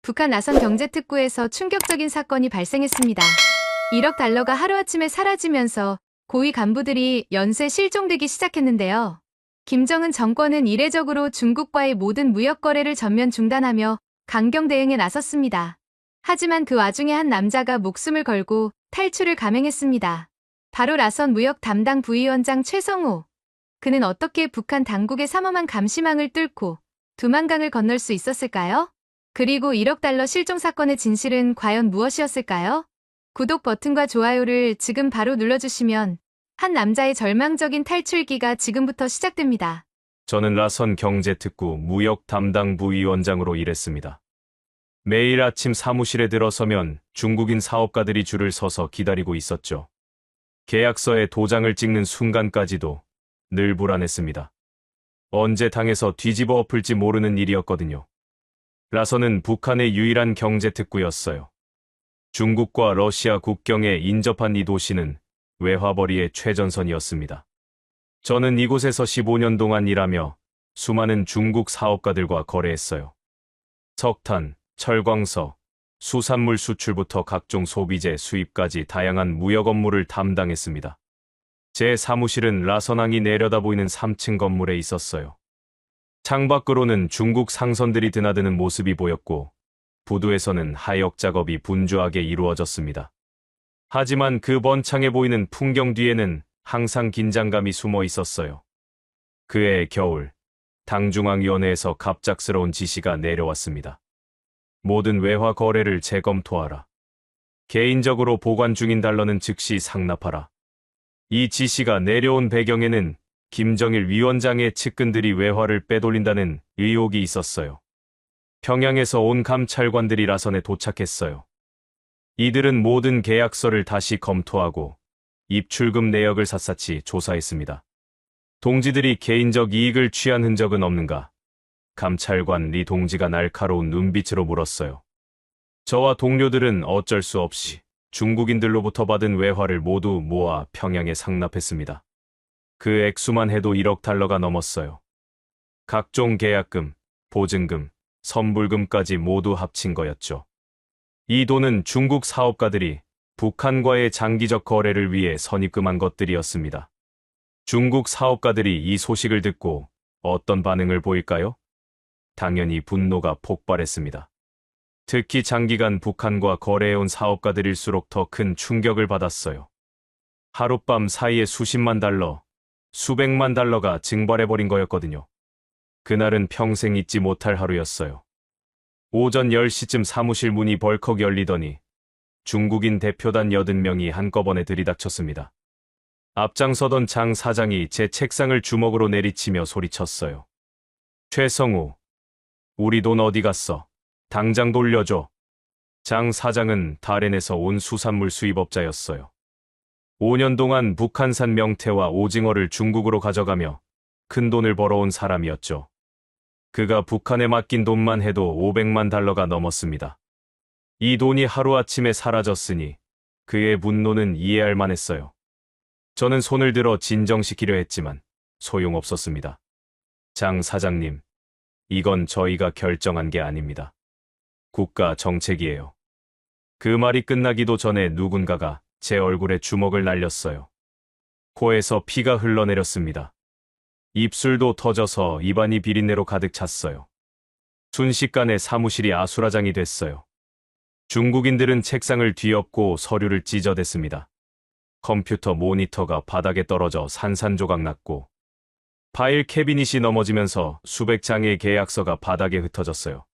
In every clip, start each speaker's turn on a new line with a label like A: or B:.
A: 북한 라선 경제특구에서 충격적인 사건이 발생했습니다. 1억 달러가 하루아침에 사라지면서 고위 간부들이 연쇄 실종되기 시작했는데요. 김정은 정권은 이례적으로 중국과의 모든 무역 거래를 전면 중단하며 강경 대응에 나섰습니다. 하지만 그 와중에 한 남자가 목숨을 걸고 탈출을 감행했습니다. 바로 라선 무역 담당 부위원장 최성호. 그는 어떻게 북한 당국의 삼엄한 감시망을 뚫고 두만강을 건널 수 있었을까요? 그리고 1억 달러 실종 사건의 진실은 과연 무엇이었을까요? 구독 버튼과 좋아요를 지금 바로 눌러주시면 한 남자의 절망적인 탈출기가 지금부터 시작됩니다.
B: 저는 라선 경제특구 무역 담당 부위원장으로 일했습니다. 매일 아침 사무실에 들어서면 중국인 사업가들이 줄을 서서 기다리고 있었죠. 계약서에 도장을 찍는 순간까지도 늘 불안했습니다. 언제 당해서 뒤집어 엎을지 모르는 일이었거든요. 라선은 북한의 유일한 경제특구였어요. 중국과 러시아 국경에 인접한 이 도시는 외화벌이의 최전선이었습니다. 저는 이곳에서 15년 동안 일하며 수많은 중국 사업가들과 거래했어요. 석탄, 철광석, 수산물 수출부터 각종 소비재 수입까지 다양한 무역 업무를 담당했습니다. 제 사무실은 라선항이 내려다보이는 3층 건물에 있었어요. 창밖으로는 중국 상선들이 드나드는 모습이 보였고 부두에서는 하역 작업이 분주하게 이루어졌습니다. 하지만 그 번창해 보이는 풍경 뒤에는 항상 긴장감이 숨어 있었어요. 그해 겨울, 당중앙위원회에서 갑작스러운 지시가 내려왔습니다. 모든 외화 거래를 재검토하라. 개인적으로 보관 중인 달러는 즉시 상납하라. 이 지시가 내려온 배경에는 김정일 위원장의 측근들이 외화를 빼돌린다는 의혹이 있었어요. 평양에서 온 감찰관들이 라선에 도착했어요. 이들은 모든 계약서를 다시 검토하고 입출금 내역을 샅샅이 조사했습니다. 동지들이 개인적 이익을 취한 흔적은 없는가? 감찰관 리 동지가 날카로운 눈빛으로 물었어요. 저와 동료들은 어쩔 수 없이 중국인들로부터 받은 외화를 모두 모아 평양에 상납했습니다. 그 액수만 해도 1억 달러가 넘었어요. 각종 계약금, 보증금, 선불금까지 모두 합친 거였죠. 이 돈은 중국 사업가들이 북한과의 장기적 거래를 위해 선입금한 것들이었습니다. 중국 사업가들이 이 소식을 듣고 어떤 반응을 보일까요? 당연히 분노가 폭발했습니다. 특히 장기간 북한과 거래해온 사업가들일수록 더 큰 충격을 받았어요. 하룻밤 사이에 수십만 달러, 수백만 달러가 증발해버린 거였거든요. 그날은 평생 잊지 못할 하루였어요. 오전 10시쯤 사무실 문이 벌컥 열리더니 중국인 대표단 80명이 한꺼번에 들이닥쳤습니다. 앞장서던 장 사장이 제 책상을 주먹으로 내리치며 소리쳤어요. 최성우, 우리 돈 어디 갔어? 당장 돌려줘. 장 사장은 다롄에서 온 수산물 수입업자였어요. 5년 동안 북한산 명태와 오징어를 중국으로 가져가며 큰 돈을 벌어온 사람이었죠. 그가 북한에 맡긴 돈만 해도 500만 달러가 넘었습니다. 이 돈이 하루아침에 사라졌으니 그의 분노는 이해할 만했어요. 저는 손을 들어 진정시키려 했지만 소용없었습니다. 장 사장님, 이건 저희가 결정한 게 아닙니다. 국가 정책이에요. 그 말이 끝나기도 전에 누군가가 제 얼굴에 주먹을 날렸어요. 코에서 피가 흘러내렸습니다. 입술도 터져서 입안이 비린내로 가득 찼어요. 순식간에 사무실이 아수라장이 됐어요. 중국인들은 책상을 뒤엎고 서류를 찢어댔습니다. 컴퓨터 모니터가 바닥에 떨어져 산산조각 났고 파일 캐비닛이 넘어지면서 수백 장의 계약서가 바닥에 흩어졌어요.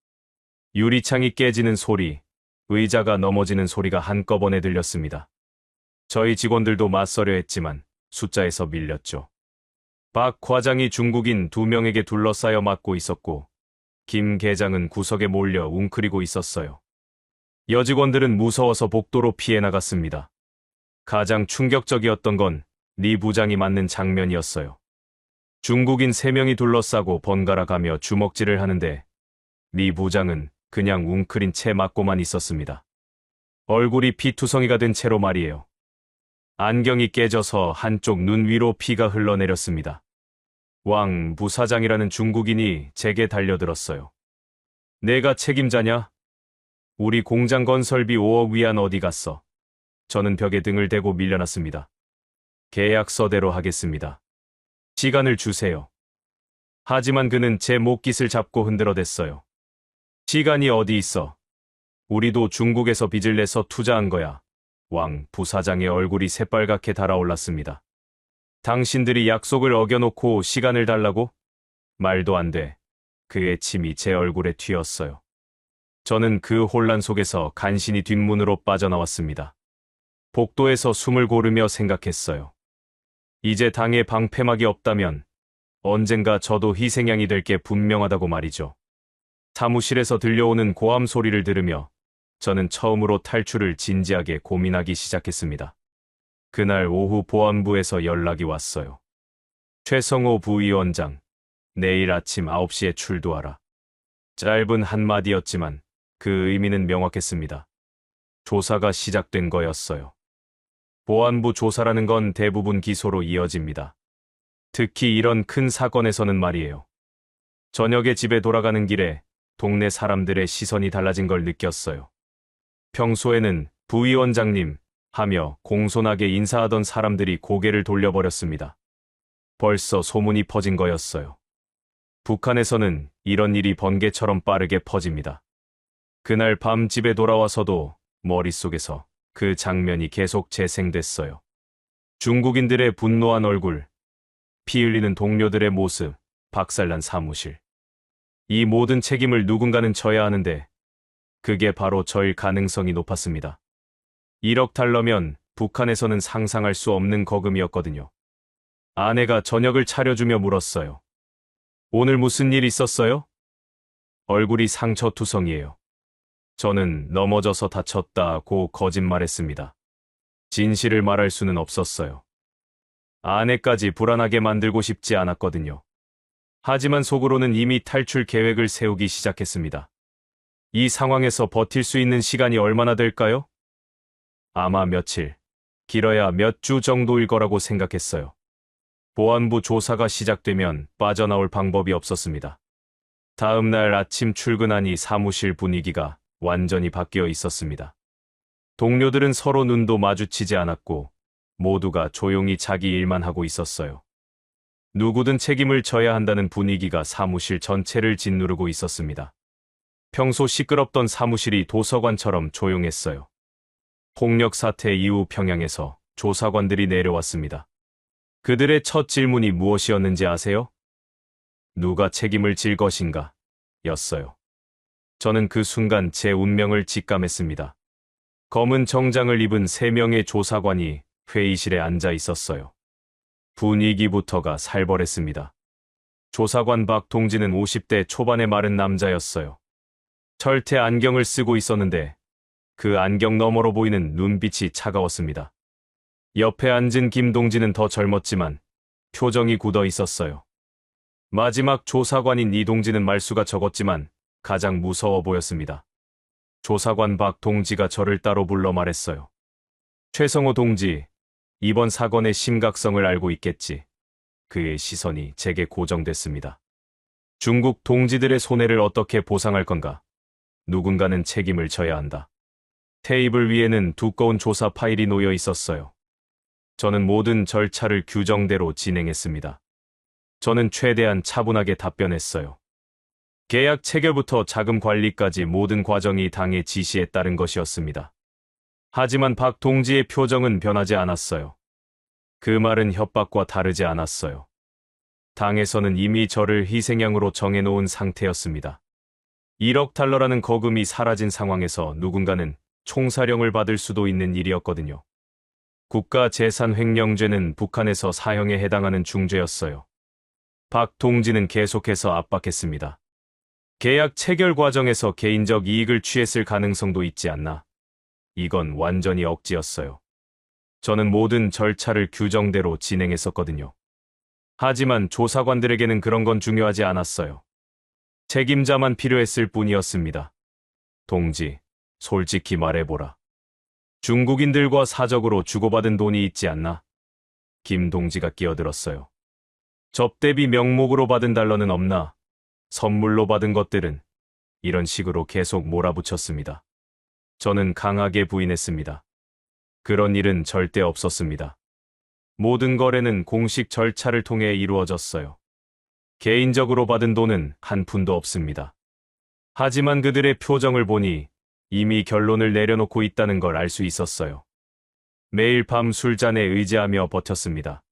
B: 유리창이 깨지는 소리, 의자가 넘어지는 소리가 한꺼번에 들렸습니다. 저희 직원들도 맞서려 했지만 숫자에서 밀렸죠. 박 과장이 중국인 2명에게 둘러싸여 맞고 있었고 김 계장은 구석에 몰려 웅크리고 있었어요. 여직원들은 무서워서 복도로 피해 나갔습니다. 가장 충격적이었던 건 리 부장이 맞는 장면이었어요. 중국인 3명이 둘러싸고 번갈아 가며 주먹질을 하는데 리 부장은 그냥 웅크린 채 맞고만 있었습니다. 얼굴이 피투성이가 된 채로 말이에요. 안경이 깨져서 한쪽 눈 위로 피가 흘러내렸습니다. 왕 부사장이라는 중국인이 제게 달려들었어요. 내가 책임자냐? 우리 공장 건설비 5억 위안 어디 갔어? 저는 벽에 등을 대고 밀려났습니다. 계약서대로 하겠습니다. 시간을 주세요. 하지만 그는 제 목깃을 잡고 흔들어댔어요. 시간이 어디 있어? 우리도 중국에서 빚을 내서 투자한 거야. 왕 부사장의 얼굴이 새빨갛게 달아올랐습니다. 당신들이 약속을 어겨놓고 시간을 달라고? 말도 안 돼. 그의 침이 제 얼굴에 튀었어요. 저는 그 혼란 속에서 간신히 뒷문으로 빠져나왔습니다. 복도에서 숨을 고르며 생각했어요. 이제 당에 방패막이 없다면 언젠가 저도 희생양이 될 게 분명하다고 말이죠. 사무실에서 들려오는 고함 소리를 들으며 저는 처음으로 탈출을 진지하게 고민하기 시작했습니다. 그날 오후 보안부에서 연락이 왔어요. 최성호 부위원장, 내일 아침 9시에 출두하라. 짧은 한마디였지만 그 의미는 명확했습니다. 조사가 시작된 거였어요. 보안부 조사라는 건 대부분 기소로 이어집니다. 특히 이런 큰 사건에서는 말이에요. 저녁에 집에 돌아가는 길에 동네 사람들의 시선이 달라진 걸 느꼈어요. 평소에는 부위원장님 하며 공손하게 인사하던 사람들이 고개를 돌려버렸습니다. 벌써 소문이 퍼진 거였어요. 북한에서는 이런 일이 번개처럼 빠르게 퍼집니다. 그날 밤 집에 돌아와서도 머릿속에서 그 장면이 계속 재생됐어요. 중국인들의 분노한 얼굴, 피 흘리는 동료들의 모습, 박살난 사무실. 이 모든 책임을 누군가는 져야 하는데 그게 바로 저일 가능성이 높았습니다. 1억 달러면 북한에서는 상상할 수 없는 거금이었거든요. 아내가 저녁을 차려주며 물었어요. 오늘 무슨 일 있었어요? 얼굴이 상처투성이에요. 저는 넘어져서 다쳤다고 거짓말했습니다. 진실을 말할 수는 없었어요. 아내까지 불안하게 만들고 싶지 않았거든요. 하지만 속으로는 이미 탈출 계획을 세우기 시작했습니다. 이 상황에서 버틸 수 있는 시간이 얼마나 될까요? 아마 며칠, 길어야 몇 주 정도일 거라고 생각했어요. 보안부 조사가 시작되면 빠져나올 방법이 없었습니다. 다음 날 아침 출근하니 사무실 분위기가 완전히 바뀌어 있었습니다. 동료들은 서로 눈도 마주치지 않았고 모두가 조용히 자기 일만 하고 있었어요. 누구든 책임을 져야 한다는 분위기가 사무실 전체를 짓누르고 있었습니다. 평소 시끄럽던 사무실이 도서관처럼 조용했어요. 폭력 사태 이후 평양에서 조사관들이 내려왔습니다. 그들의 첫 질문이 무엇이었는지 아세요? 누가 책임을 질 것인가? 였어요. 저는 그 순간 제 운명을 직감했습니다. 검은 정장을 입은 3명의 조사관이 회의실에 앉아 있었어요. 분위기부터가 살벌했습니다. 조사관 박동진은 50대 초반의 마른 남자였어요. 철퇴 안경을 쓰고 있었는데 그 안경 너머로 보이는 눈빛이 차가웠습니다. 옆에 앉은 김동진은 더 젊었지만 표정이 굳어 있었어요. 마지막 조사관인 이동진은 말수가 적었지만 가장 무서워 보였습니다. 조사관 박동지가 저를 따로 불러 말했어요. 최성호 동지, 이번 사건의 심각성을 알고 있겠지. 그의 시선이 제게 고정됐습니다. 중국 동지들의 손해를 어떻게 보상할 건가? 누군가는 책임을 져야 한다. 테이블 위에는 두꺼운 조사 파일이 놓여 있었어요. 저는 모든 절차를 규정대로 진행했습니다. 저는 최대한 차분하게 답변했어요. 계약 체결부터 자금 관리까지 모든 과정이 당의 지시에 따른 것이었습니다. 하지만 박 동지의 표정은 변하지 않았어요. 그 말은 협박과 다르지 않았어요. 당에서는 이미 저를 희생양으로 정해놓은 상태였습니다. 1억 달러라는 거금이 사라진 상황에서 누군가는 총사령을 받을 수도 있는 일이었거든요. 국가재산횡령죄는 북한에서 사형에 해당하는 중죄였어요. 박 동지는 계속해서 압박했습니다. 계약 체결 과정에서 개인적 이익을 취했을 가능성도 있지 않나. 이건 완전히 억지였어요. 저는 모든 절차를 규정대로 진행했었거든요. 하지만 조사관들에게는 그런 건 중요하지 않았어요. 책임자만 필요했을 뿐이었습니다. 동지, 솔직히 말해보라. 중국인들과 사적으로 주고받은 돈이 있지 않나? 김 동지가 끼어들었어요. 접대비 명목으로 받은 달러는 없나? 선물로 받은 것들은? 이런 식으로 계속 몰아붙였습니다. 저는 강하게 부인했습니다. 그런 일은 절대 없었습니다. 모든 거래는 공식 절차를 통해 이루어졌어요. 개인적으로 받은 돈은 한 푼도 없습니다. 하지만 그들의 표정을 보니 이미 결론을 내려놓고 있다는 걸 알 수 있었어요. 매일 밤 술잔에 의지하며 버텼습니다.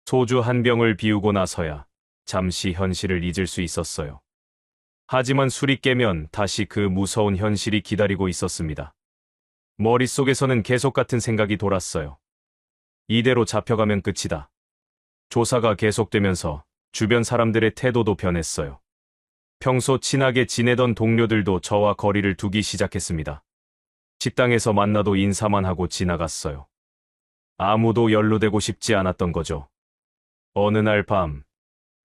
B: 소주 한 병을 비우고 나서야 잠시 현실을 잊을 수 있었어요. 하지만 술이 깨면 다시 그 무서운 현실이 기다리고 있었습니다. 머릿속에서는 계속 같은 생각이 돌았어요. 이대로 잡혀가면 끝이다. 조사가 계속되면서 주변 사람들의 태도도 변했어요. 평소 친하게 지내던 동료들도 저와 거리를 두기 시작했습니다. 식당에서 만나도 인사만 하고 지나갔어요. 아무도 연루되고 싶지 않았던 거죠. 어느 날 밤,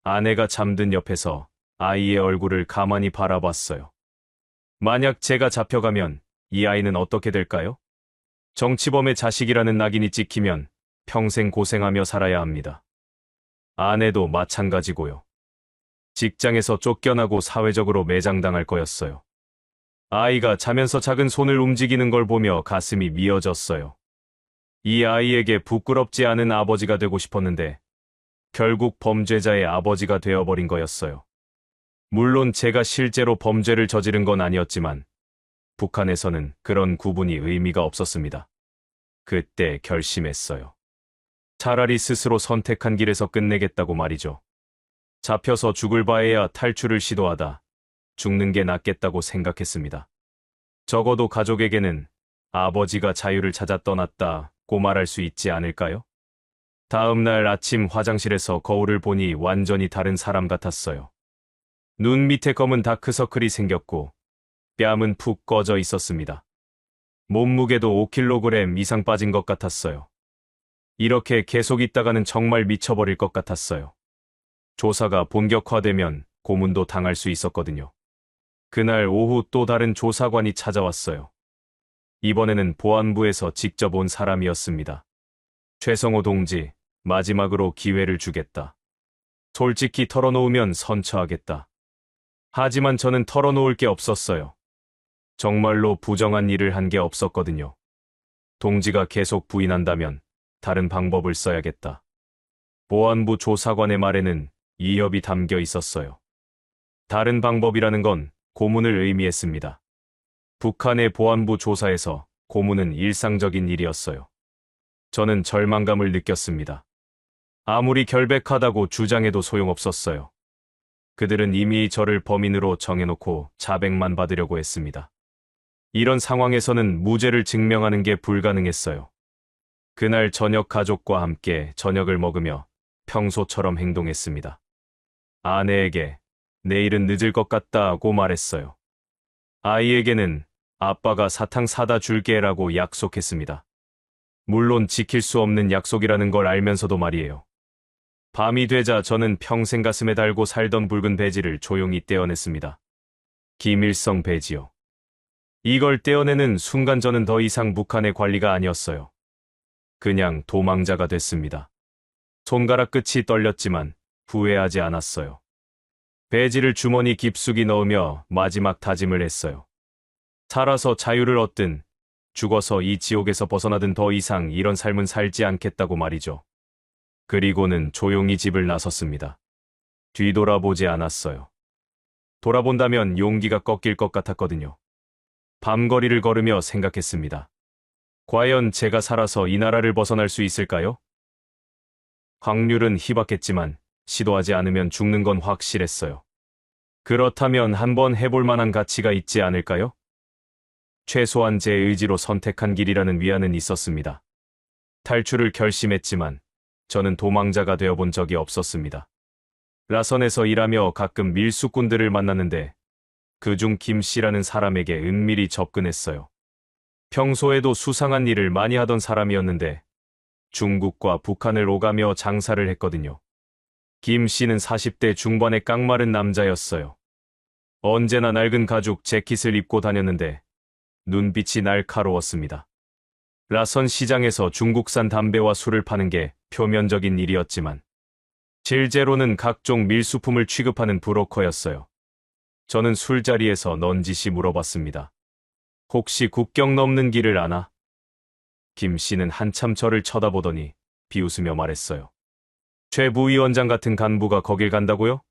B: 아내가 잠든 옆에서 아이의 얼굴을 가만히 바라봤어요. 만약 제가 잡혀가면 이 아이는 어떻게 될까요? 정치범의 자식이라는 낙인이 찍히면 평생 고생하며 살아야 합니다. 아내도 마찬가지고요. 직장에서 쫓겨나고 사회적으로 매장당할 거였어요. 아이가 자면서 작은 손을 움직이는 걸 보며 가슴이 미어졌어요. 이 아이에게 부끄럽지 않은 아버지가 되고 싶었는데 결국 범죄자의 아버지가 되어버린 거였어요. 물론 제가 실제로 범죄를 저지른 건 아니었지만 북한에서는 그런 구분이 의미가 없었습니다. 그때 결심했어요. 차라리 스스로 선택한 길에서 끝내겠다고 말이죠. 잡혀서 죽을 바에야 탈출을 시도하다 죽는 게 낫겠다고 생각했습니다. 적어도 가족에게는 아버지가 자유를 찾아 떠났다고 말할 수 있지 않을까요? 다음 날 아침 화장실에서 거울을 보니 완전히 다른 사람 같았어요. 눈 밑에 검은 다크서클이 생겼고 뺨은 푹 꺼져 있었습니다. 몸무게도 5kg 이상 빠진 것 같았어요. 이렇게 계속 있다가는 정말 미쳐버릴 것 같았어요. 조사가 본격화되면 고문도 당할 수 있었거든요. 그날 오후 또 다른 조사관이 찾아왔어요. 이번에는 보안부에서 직접 온 사람이었습니다. 최성호 동지, 마지막으로 기회를 주겠다. 솔직히 털어놓으면 선처하겠다. 하지만 저는 털어놓을 게 없었어요. 정말로 부정한 일을 한 게 없었거든요. 동지가 계속 부인한다면 다른 방법을 써야겠다. 보안부 조사관의 말에는 이협이 담겨 있었어요. 다른 방법이라는 건 고문을 의미했습니다. 북한의 보안부 조사에서 고문은 일상적인 일이었어요. 저는 절망감을 느꼈습니다. 아무리 결백하다고 주장해도 소용없었어요. 그들은 이미 저를 범인으로 정해놓고 자백만 받으려고 했습니다. 이런 상황에서는 무죄를 증명하는 게 불가능했어요. 그날 저녁 가족과 함께 저녁을 먹으며 평소처럼 행동했습니다. 아내에게 내일은 늦을 것 같다고 말했어요. 아이에게는 아빠가 사탕 사다 줄게라고 약속했습니다. 물론 지킬 수 없는 약속이라는 걸 알면서도 말이에요. 밤이 되자 저는 평생 가슴에 달고 살던 붉은 배지를 조용히 떼어냈습니다. 김일성 배지요. 이걸 떼어내는 순간 저는 더 이상 북한의 관리가 아니었어요. 그냥 도망자가 됐습니다. 손가락 끝이 떨렸지만 후회하지 않았어요. 배지를 주머니 깊숙이 넣으며 마지막 다짐을 했어요. 살아서 자유를 얻든 죽어서 이 지옥에서 벗어나든 더 이상 이런 삶은 살지 않겠다고 말이죠. 그리고는 조용히 집을 나섰습니다. 뒤돌아보지 않았어요. 돌아본다면 용기가 꺾일 것 같았거든요. 밤거리를 걸으며 생각했습니다. 과연 제가 살아서 이 나라를 벗어날 수 있을까요? 확률은 희박했지만 시도하지 않으면 죽는 건 확실했어요. 그렇다면 한번 해볼 만한 가치가 있지 않을까요? 최소한 제 의지로 선택한 길이라는 위안은 있었습니다. 탈출을 결심했지만 저는 도망자가 되어본 적이 없었습니다. 라선에서 일하며 가끔 밀수꾼들을 만났는데 그중 김 씨라는 사람에게 은밀히 접근했어요. 평소에도 수상한 일을 많이 하던 사람이었는데 중국과 북한을 오가며 장사를 했거든요. 김 씨는 40대 중반의 깡마른 남자였어요. 언제나 낡은 가죽 재킷을 입고 다녔는데 눈빛이 날카로웠습니다. 라선 시장에서 중국산 담배와 술을 파는 게 표면적인 일이었지만 실제로는 각종 밀수품을 취급하는 브로커였어요. 저는 술자리에서 넌지시 물어봤습니다. 혹시 국경 넘는 길을 아나? 김 씨는 한참 저를 쳐다보더니 비웃으며 말했어요. 최 부위원장 같은 간부가 거길 간다고요?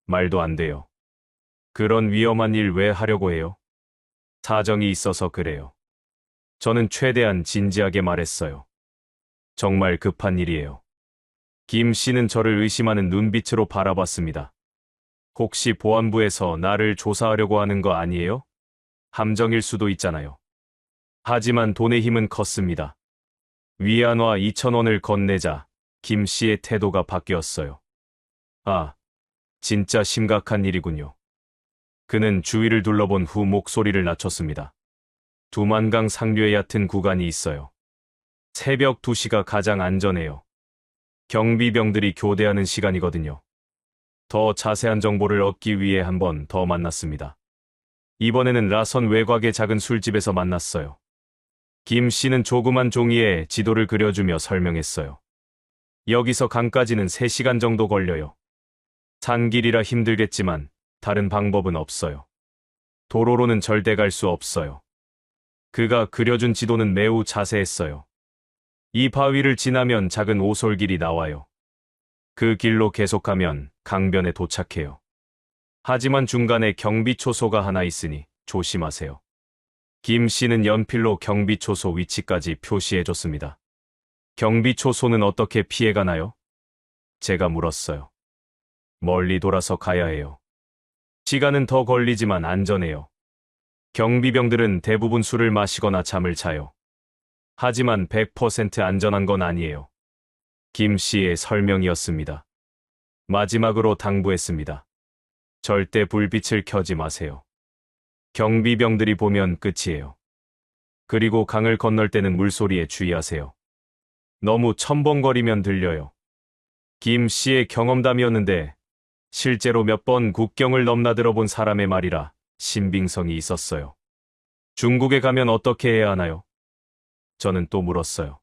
B: 말도 안 돼요. 그런 위험한 일 왜 하려고 해요? 사정이 있어서 그래요. 저는 최대한 진지하게 말했어요. 정말 급한 일이에요. 김 씨는 저를 의심하는 눈빛으로 바라봤습니다. 혹시 보안부에서 나를 조사하려고 하는 거 아니에요? 함정일 수도 있잖아요. 하지만 돈의 힘은 컸습니다. 위안화 2,000원을 건네자 김 씨의 태도가 바뀌었어요. 아, 진짜 심각한 일이군요. 그는 주위를 둘러본 후 목소리를 낮췄습니다. 두만강 상류의 얕은 구간이 있어요. 새벽 2시가 가장 안전해요. 경비병들이 교대하는 시간이거든요. 더 자세한 정보를 얻기 위해 한 번 더 만났습니다. 이번에는 라선 외곽의 작은 술집에서 만났어요. 김 씨는 조그만 종이에 지도를 그려주며 설명했어요. 여기서 강까지는 3시간 정도 걸려요. 산길이라 힘들겠지만 다른 방법은 없어요. 도로로는 절대 갈 수 없어요. 그가 그려준 지도는 매우 자세했어요. 이 바위를 지나면 작은 오솔길이 나와요. 그 길로 계속하면 강변에 도착해요. 하지만 중간에 경비초소가 하나 있으니 조심하세요. 김 씨는 연필로 경비초소 위치까지 표시해줬습니다. 경비초소는 어떻게 피해가나요? 제가 물었어요. 멀리 돌아서 가야 해요. 시간은 더 걸리지만 안전해요. 경비병들은 대부분 술을 마시거나 잠을 자요. 하지만 100% 안전한 건 아니에요. 김 씨의 설명이었습니다. 마지막으로 당부했습니다. 절대 불빛을 켜지 마세요. 경비병들이 보면 끝이에요. 그리고 강을 건널 때는 물소리에 주의하세요. 너무 첨벙거리면 들려요. 김 씨의 경험담이었는데 실제로 몇 번 국경을 넘나들어 본 사람의 말이라 신빙성이 있었어요. 중국에 가면 어떻게 해야 하나요? 저는 또 물었어요.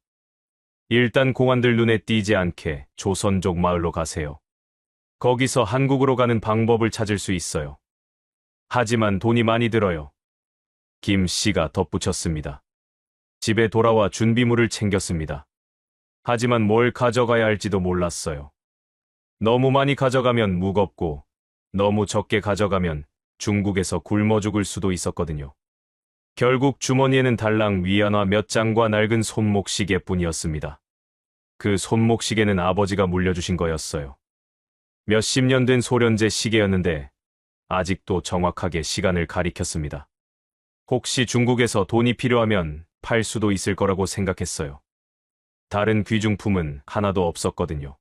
B: 일단 공안들 눈에 띄지 않게 조선족 마을로 가세요. 거기서 한국으로 가는 방법을 찾을 수 있어요. 하지만 돈이 많이 들어요. 김 씨가 덧붙였습니다. 집에 돌아와 준비물을 챙겼습니다. 하지만 뭘 가져가야 할지도 몰랐어요. 너무 많이 가져가면 무겁고 너무 적게 가져가면 중국에서 굶어 죽을 수도 있었거든요. 결국 주머니에는 달랑 위안화 몇 장과 낡은 손목시계뿐이었습니다. 그 손목시계는 아버지가 물려주신 거였어요. 몇십 년 된 소련제 시계였는데 아직도 정확하게 시간을 가리켰습니다. 혹시 중국에서 돈이 필요하면 팔 수도 있을 거라고 생각했어요. 다른 귀중품은 하나도 없었거든요.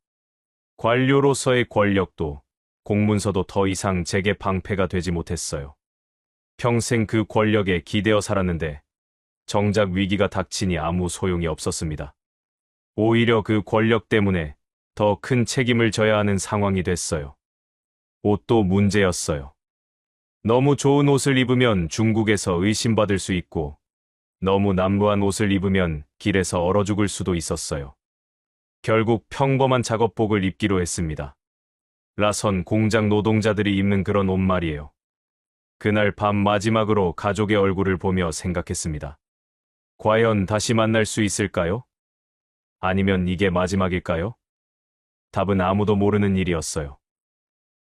B: 관료로서의 권력도 공문서도 더 이상 제게 방패가 되지 못했어요. 평생 그 권력에 기대어 살았는데 정작 위기가 닥치니 아무 소용이 없었습니다. 오히려 그 권력 때문에 더 큰 책임을 져야 하는 상황이 됐어요. 옷도 문제였어요. 너무 좋은 옷을 입으면 중국에서 의심받을 수 있고 너무 남루한 옷을 입으면 길에서 얼어 죽을 수도 있었어요. 결국 평범한 작업복을 입기로 했습니다. 라선 공장 노동자들이 입는 그런 옷 말이에요. 그날 밤 마지막으로 가족의 얼굴을 보며 생각했습니다. 과연 다시 만날 수 있을까요? 아니면 이게 마지막일까요? 답은 아무도 모르는 일이었어요.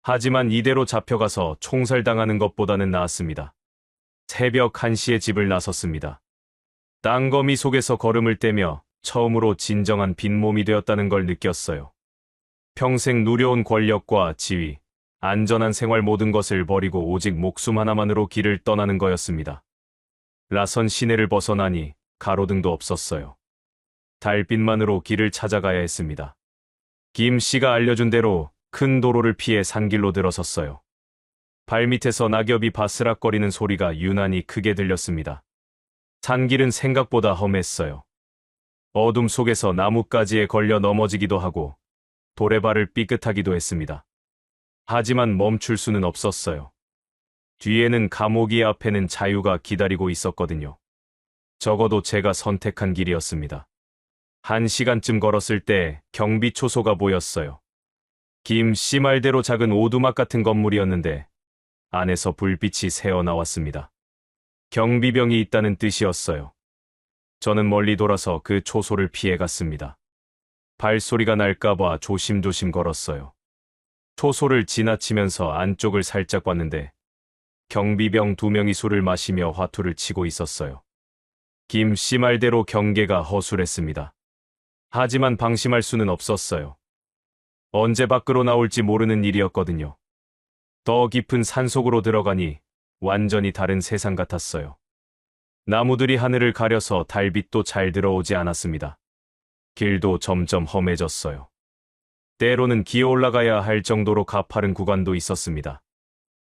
B: 하지만 이대로 잡혀가서 총살당하는 것보다는 나았습니다. 새벽 1시에 집을 나섰습니다. 땅거미 속에서 걸음을 떼며 처음으로 진정한 빈몸이 되었다는 걸 느꼈어요. 평생 누려온 권력과 지위, 안전한 생활 모든 것을 버리고 오직 목숨 하나만으로 길을 떠나는 거였습니다. 라선 시내를 벗어나니 가로등도 없었어요. 달빛만으로 길을 찾아가야 했습니다. 김 씨가 알려준 대로 큰 도로를 피해 산길로 들어섰어요. 발밑에서 낙엽이 바스락거리는 소리가 유난히 크게 들렸습니다. 산길은 생각보다 험했어요. 어둠 속에서 나뭇가지에 걸려 넘어지기도 하고 돌에 발을 삐끗하기도 했습니다. 하지만 멈출 수는 없었어요. 뒤에는 감옥이 앞에는 자유가 기다리고 있었거든요. 적어도 제가 선택한 길이었습니다. 1시간쯤 걸었을 때 경비 초소가 보였어요. 김 씨 말대로 작은 오두막 같은 건물이었는데 안에서 불빛이 새어나왔습니다. 경비병이 있다는 뜻이었어요. 저는 멀리 돌아서 그 초소를 피해갔습니다. 발소리가 날까봐 조심조심 걸었어요. 초소를 지나치면서 안쪽을 살짝 봤는데 경비병 2명이 술을 마시며 화투를 치고 있었어요. 김 씨 말대로 경계가 허술했습니다. 하지만 방심할 수는 없었어요. 언제 밖으로 나올지 모르는 일이었거든요. 더 깊은 산속으로 들어가니 완전히 다른 세상 같았어요. 나무들이 하늘을 가려서 달빛도 잘 들어오지 않았습니다. 길도 점점 험해졌어요. 때로는 기어 올라가야 할 정도로 가파른 구간도 있었습니다.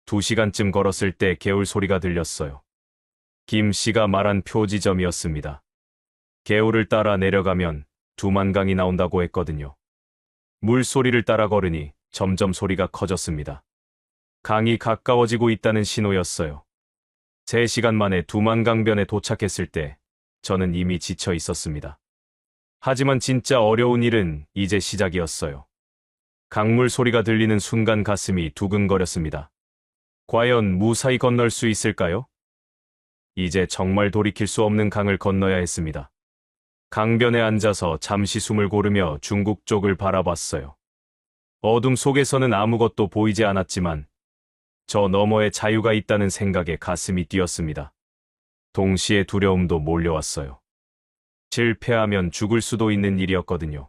B: 2시간쯤 걸었을 때 개울 소리가 들렸어요. 김 씨가 말한 표지점이었습니다. 개울을 따라 내려가면 두만강이 나온다고 했거든요. 물소리를 따라 걸으니 점점 소리가 커졌습니다. 강이 가까워지고 있다는 신호였어요. 3시간 만에 두만강변에 도착했을 때 저는 이미 지쳐 있었습니다. 하지만 진짜 어려운 일은 이제 시작이었어요. 강물 소리가 들리는 순간 가슴이 두근거렸습니다. 과연 무사히 건널 수 있을까요? 이제 정말 돌이킬 수 없는 강을 건너야 했습니다. 강변에 앉아서 잠시 숨을 고르며 중국 쪽을 바라봤어요. 어둠 속에서는 아무것도 보이지 않았지만 저 너머에 자유가 있다는 생각에 가슴이 뛰었습니다. 동시에 두려움도 몰려왔어요. 실패하면 죽을 수도 있는 일이었거든요.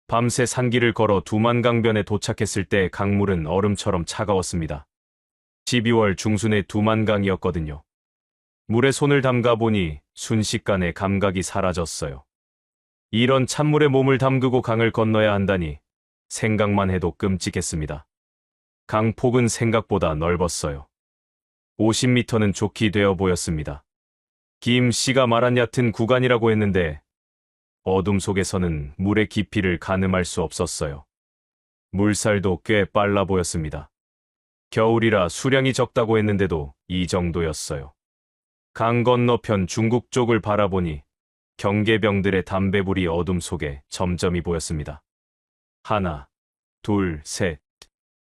B: 밤새 산길을 걸어 두만강변에 도착했을 때 강물은 얼음처럼 차가웠습니다. 12월 중순의 두만강이었거든요. 물에 손을 담가 보니 순식간에 감각이 사라졌어요. 이런 찬물에 몸을 담그고 강을 건너야 한다니 생각만 해도 끔찍했습니다. 강폭은 생각보다 넓었어요. 50m는 좋게 되어 보였습니다. 김 씨가 말한 얕은 구간이라고 했는데 어둠 속에서는 물의 깊이를 가늠할 수 없었어요. 물살도 꽤 빨라 보였습니다. 겨울이라 수량이 적다고 했는데도 이 정도였어요. 강 건너편 중국 쪽을 바라보니 경계병들의 담배불이 어둠 속에 점점이 보였습니다. 하나, 둘, 셋.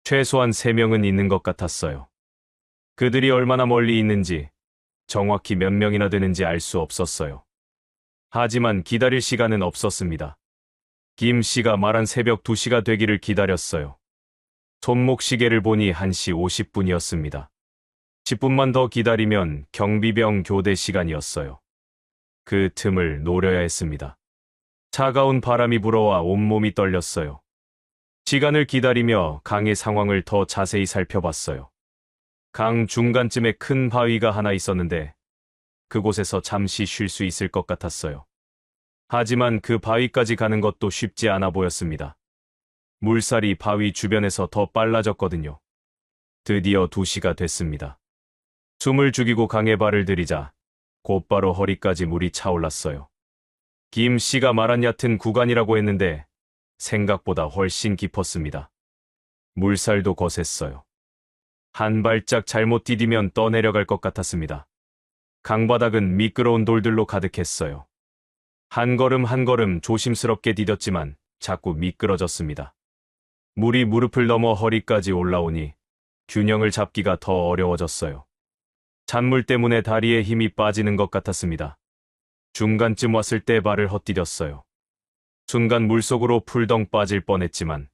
B: 최소한 3명은 있는 것 같았어요. 그들이 얼마나 멀리 있는지 정확히 몇 명이나 되는지 알 수 없었어요. 하지만 기다릴 시간은 없었습니다. 김 씨가 말한 새벽 2시가 되기를 기다렸어요. 손목 시계를 보니 1시 50분이었습니다. 10분만 더 기다리면 경비병 교대 시간이었어요. 그 틈을 노려야 했습니다. 차가운 바람이 불어와 온몸이 떨렸어요. 시간을 기다리며 강의 상황을 더 자세히 살펴봤어요. 강 중간쯤에 큰 바위가 하나 있었는데 그곳에서 잠시 쉴 수 있을 것 같았어요. 하지만 그 바위까지 가는 것도 쉽지 않아 보였습니다. 물살이 바위 주변에서 더 빨라졌거든요. 드디어 2시가 됐습니다. 숨을 죽이고 강에 발을 들이자 곧바로 허리까지 물이 차올랐어요. 김 씨가 말한 얕은 구간이라고 했는데 생각보다 훨씬 깊었습니다. 물살도 거셌어요. 한 발짝 잘못 디디면 떠내려갈 것 같았습니다. 강바닥은 미끄러운 돌들로 가득했어요. 한 걸음 한 걸음 조심스럽게 디뎠지만 자꾸 미끄러졌습니다. 물이 무릎을 넘어 허리까지 올라오니 균형을 잡기가 더 어려워졌어요. 찬물 때문에 다리에 힘이 빠지는 것 같았습니다. 중간쯤 왔을 때 발을 헛디뎠어요. 순간 물속으로 풀덩 빠질 뻔했지만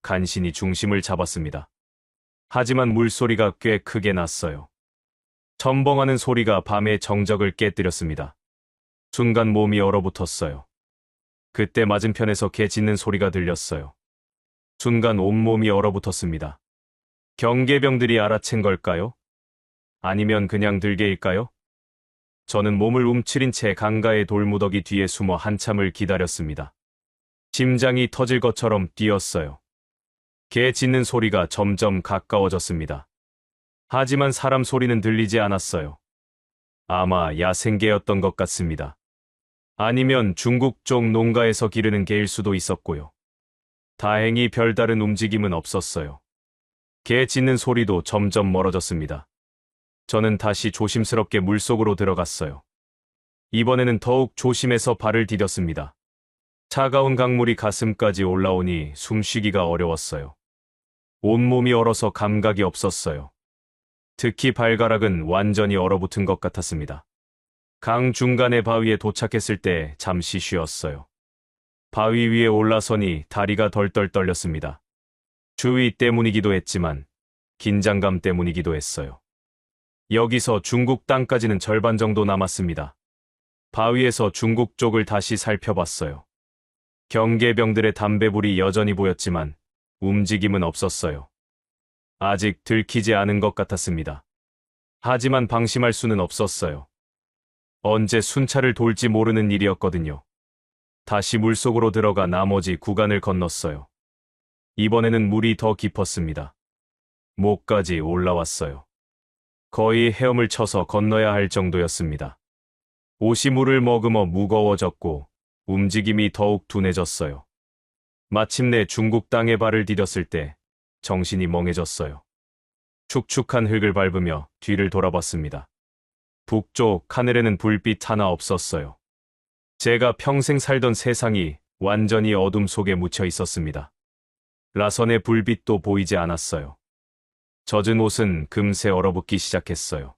B: 간신히 중심을 잡았습니다. 하지만 물소리가 꽤 크게 났어요. 첨벙하는 소리가 밤의 정적을 깨뜨렸습니다. 순간 몸이 얼어붙었어요. 그때 맞은편에서 개 짖는 소리가 들렸어요. 순간 온몸이 얼어붙었습니다. 경계병들이 알아챈 걸까요? 아니면 그냥 들개일까요? 저는 몸을 움츠린 채 강가의 돌무더기 뒤에 숨어 한참을 기다렸습니다. 심장이 터질 것처럼 뛰었어요. 개 짖는 소리가 점점 가까워졌습니다. 하지만 사람 소리는 들리지 않았어요. 아마 야생개였던 것 같습니다. 아니면 중국 쪽 농가에서 기르는 개일 수도 있었고요. 다행히 별다른 움직임은 없었어요. 개 짖는 소리도 점점 멀어졌습니다. 저는 다시 조심스럽게 물속으로 들어갔어요. 이번에는 더욱 조심해서 발을 디뎠습니다. 차가운 강물이 가슴까지 올라오니 숨쉬기가 어려웠어요. 온몸이 얼어서 감각이 없었어요. 특히 발가락은 완전히 얼어붙은 것 같았습니다. 강 중간의 바위에 도착했을 때 잠시 쉬었어요. 바위 위에 올라서니 다리가 덜덜 떨렸습니다. 추위 때문이기도 했지만 긴장감 때문이기도 했어요. 여기서 중국 땅까지는 절반 정도 남았습니다. 바위에서 중국 쪽을 다시 살펴봤어요. 경계병들의 담배불이 여전히 보였지만 움직임은 없었어요. 아직 들키지 않은 것 같았습니다. 하지만 방심할 수는 없었어요. 언제 순찰을 돌지 모르는 일이었거든요. 다시 물속으로 들어가 나머지 구간을 건넜어요. 이번에는 물이 더 깊었습니다. 목까지 올라왔어요. 거의 헤엄을 쳐서 건너야 할 정도였습니다. 옷이 물을 머금어 무거워졌고 움직임이 더욱 둔해졌어요. 마침내 중국 땅에 발을 디뎠을 때 정신이 멍해졌어요. 축축한 흙을 밟으며 뒤를 돌아봤습니다. 북쪽 하늘에는 불빛 하나 없었어요. 제가 평생 살던 세상이 완전히 어둠 속에 묻혀 있었습니다. 라선의 불빛도 보이지 않았어요. 젖은 옷은 금세 얼어붙기 시작했어요.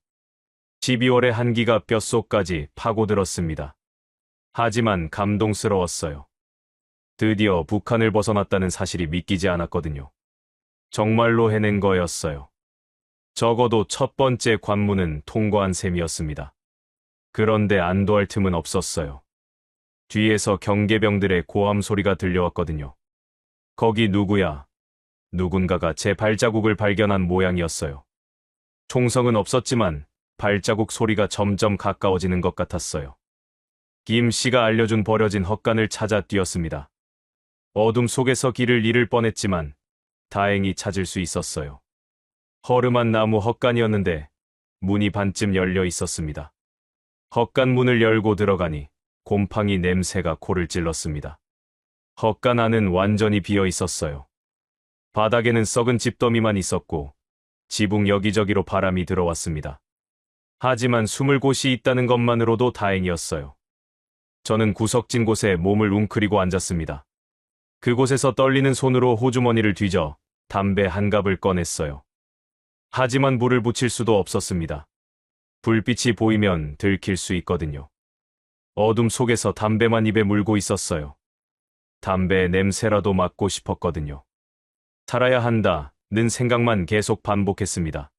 B: 12월의 한기가 뼛속까지 파고들었습니다. 하지만 감동스러웠어요. 드디어 북한을 벗어났다는 사실이 믿기지 않았거든요. 정말로 해낸 거였어요. 적어도 첫 번째 관문은 통과한 셈이었습니다. 그런데 안도할 틈은 없었어요. 뒤에서 경계병들의 고함 소리가 들려왔거든요. 거기 누구야? 누군가가 제 발자국을 발견한 모양이었어요. 총성은 없었지만 발자국 소리가 점점 가까워지는 것 같았어요. 김 씨가 알려준 버려진 헛간을 찾아 뛰었습니다. 어둠 속에서 길을 잃을 뻔했지만 다행히 찾을 수 있었어요. 허름한 나무 헛간이었는데 문이 반쯤 열려 있었습니다. 헛간 문을 열고 들어가니 곰팡이 냄새가 코를 찔렀습니다. 헛간 안은 완전히 비어 있었어요. 바닥에는 썩은 집더미만 있었고 지붕 여기저기로 바람이 들어왔습니다. 하지만 숨을 곳이 있다는 것만으로도 다행이었어요. 저는 구석진 곳에 몸을 웅크리고 앉았습니다. 그곳에서 떨리는 손으로 호주머니를 뒤져 담배 한 갑을 꺼냈어요. 하지만 불을 붙일 수도 없었습니다. 불빛이 보이면 들킬 수 있거든요. 어둠 속에서 담배만 입에 물고 있었어요. 담배의 냄새라도 맡고 싶었거든요. 살아야 한다는 생각만 계속 반복했습니다.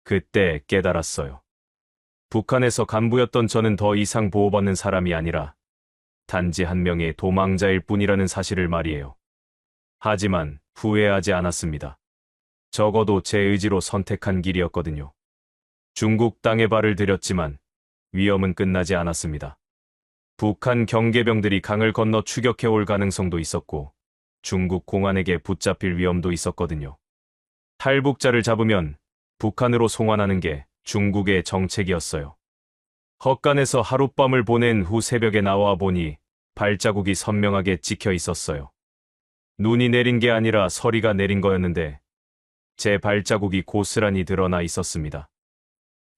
B: 그때 깨달았어요. 북한에서 간부였던 저는 더 이상 보호받는 사람이 아니라 단지 한 명의 도망자일 뿐이라는 사실을 말이에요. 하지만 후회하지 않았습니다. 적어도 제 의지로 선택한 길이었거든요. 중국 땅에 발을 들였지만 위험은 끝나지 않았습니다. 북한 경계병들이 강을 건너 추격해올 가능성도 있었고 중국 공안에게 붙잡힐 위험도 있었거든요. 탈북자를 잡으면 북한으로 송환하는 게 중국의 정책이었어요. 헛간에서 하룻밤을 보낸 후 새벽에 나와 보니 발자국이 선명하게 찍혀 있었어요. 눈이 내린 게 아니라 서리가 내린 거였는데 제 발자국이 고스란히 드러나 있었습니다.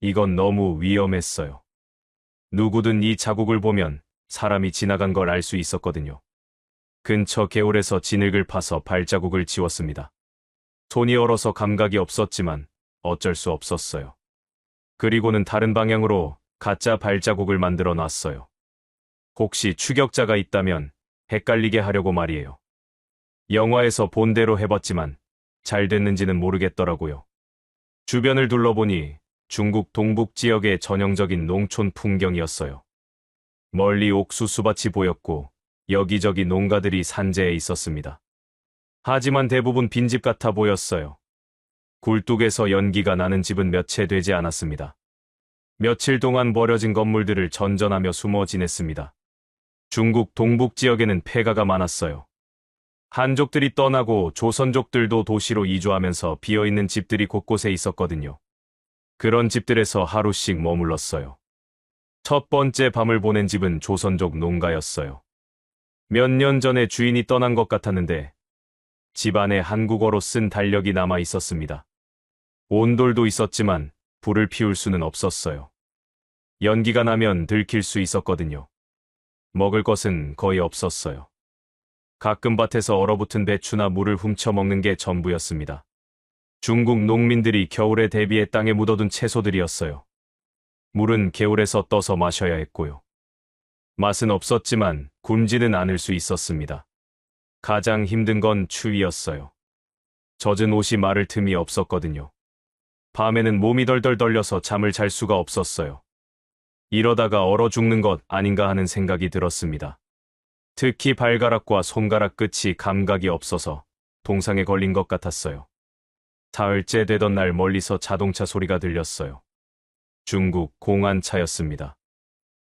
B: 이건 너무 위험했어요. 누구든 이 자국을 보면 사람이 지나간 걸 알 수 있었거든요. 근처 개울에서 진흙을 파서 발자국을 지웠습니다. 손이 얼어서 감각이 없었지만 어쩔 수 없었어요. 그리고는 다른 방향으로 가짜 발자국을 만들어 놨어요. 혹시 추격자가 있다면 헷갈리게 하려고 말이에요. 영화에서 본 대로 해봤지만 잘 됐는지는 모르겠더라고요. 주변을 둘러보니 중국 동북 지역의 전형적인 농촌 풍경이었어요. 멀리 옥수수밭이 보였고 여기저기 농가들이 산재해 있었습니다. 하지만 대부분 빈집 같아 보였어요. 굴뚝에서 연기가 나는 집은 몇 채 되지 않았습니다. 며칠 동안 버려진 건물들을 전전하며 숨어 지냈습니다. 중국 동북 지역에는 폐가가 많았어요. 한족들이 떠나고 조선족들도 도시로 이주하면서 비어있는 집들이 곳곳에 있었거든요. 그런 집들에서 하루씩 머물렀어요. 첫 번째 밤을 보낸 집은 조선족 농가였어요. 몇 년 전에 주인이 떠난 것 같았는데 집 안에 한국어로 쓴 달력이 남아 있었습니다. 온돌도 있었지만 불을 피울 수는 없었어요. 연기가 나면 들킬 수 있었거든요. 먹을 것은 거의 없었어요. 가끔 밭에서 얼어붙은 배추나 물을 훔쳐 먹는 게 전부였습니다. 중국 농민들이 겨울에 대비해 땅에 묻어둔 채소들이었어요. 물은 개울에서 떠서 마셔야 했고요. 맛은 없었지만 굶지는 않을 수 있었습니다. 가장 힘든 건 추위였어요. 젖은 옷이 마를 틈이 없었거든요. 밤에는 몸이 덜덜 떨려서 잠을 잘 수가 없었어요. 이러다가 얼어 죽는 것 아닌가 하는 생각이 들었습니다. 특히 발가락과 손가락 끝이 감각이 없어서 동상에 걸린 것 같았어요. 사흘째 되던 날 멀리서 자동차 소리가 들렸어요. 중국 공안차였습니다.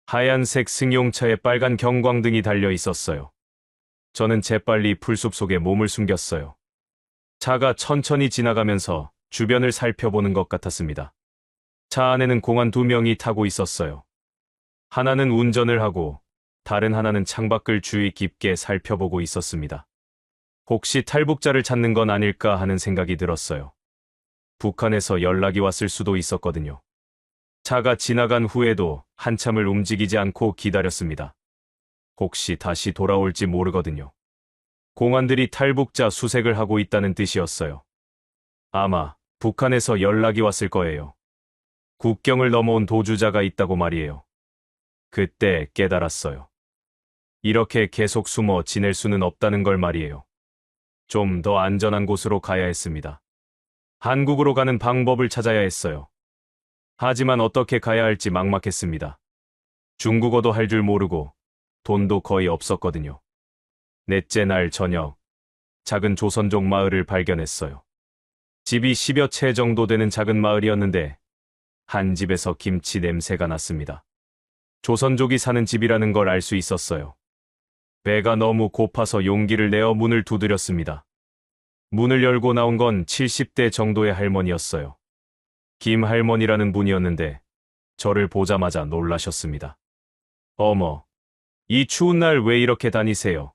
B: 하얀색 승용차에 빨간 경광등이 달려 있었어요. 저는 재빨리 풀숲 속에 몸을 숨겼어요. 차가 천천히 지나가면서 주변을 살펴보는 것 같았습니다. 차 안에는 공안 2명이 타고 있었어요. 하나는 운전을 하고 다른 하나는 창밖을 주의 깊게 살펴보고 있었습니다. 혹시 탈북자를 찾는 건 아닐까 하는 생각이 들었어요. 북한에서 연락이 왔을 수도 있었거든요. 차가 지나간 후에도 한참을 움직이지 않고 기다렸습니다. 혹시 다시 돌아올지 모르거든요. 공안들이 탈북자 수색을 하고 있다는 뜻이었어요. 아마 북한에서 연락이 왔을 거예요. 국경을 넘어온 도주자가 있다고 말이에요. 그때 깨달았어요. 이렇게 계속 숨어 지낼 수는 없다는 걸 말이에요. 좀 더 안전한 곳으로 가야 했습니다. 한국으로 가는 방법을 찾아야 했어요. 하지만 어떻게 가야 할지 막막했습니다. 중국어도 할 줄 모르고 돈도 거의 없었거든요. 넷째 날 저녁, 작은 조선족 마을을 발견했어요. 집이 10여 채 정도 되는 작은 마을이었는데 한 집에서 김치 냄새가 났습니다. 조선족이 사는 집이라는 걸 알 수 있었어요. 배가 너무 고파서 용기를 내어 문을 두드렸습니다. 문을 열고 나온 건 70대 정도의 할머니였어요. 김 할머니라는 분이었는데 저를 보자마자 놀라셨습니다. 어머, 이 추운 날 왜 이렇게 다니세요?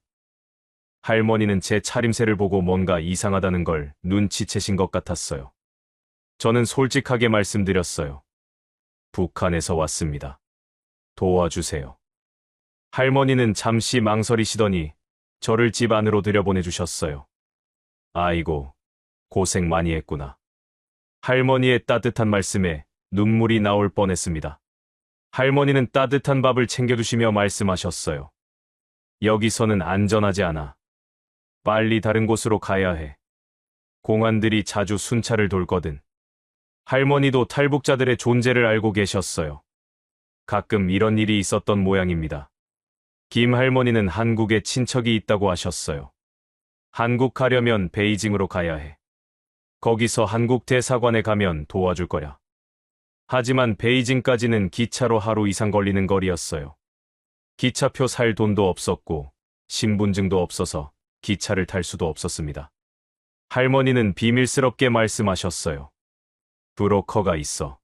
B: 할머니는 제 차림새를 보고 뭔가 이상하다는 걸 눈치채신 것 같았어요. 저는 솔직하게 말씀드렸어요. 북한에서 왔습니다. 도와주세요. 할머니는 잠시 망설이시더니 저를 집 안으로 들여보내주셨어요. 아이고, 고생 많이 했구나. 할머니의 따뜻한 말씀에 눈물이 나올 뻔했습니다. 할머니는 따뜻한 밥을 챙겨주시며 말씀하셨어요. 여기서는 안전하지 않아. 빨리 다른 곳으로 가야 해. 공안들이 자주 순찰을 돌거든. 할머니도 탈북자들의 존재를 알고 계셨어요. 가끔 이런 일이 있었던 모양입니다. 김 할머니는 한국에 친척이 있다고 하셨어요. 한국 가려면 베이징으로 가야 해. 거기서 한국 대사관에 가면 도와줄 거야. 하지만 베이징까지는 기차로 하루 이상 걸리는 거리였어요. 기차표 살 돈도 없었고 신분증도 없어서 기차를 탈 수도 없었습니다. 할머니는 비밀스럽게 말씀하셨어요. 브로커가 있어.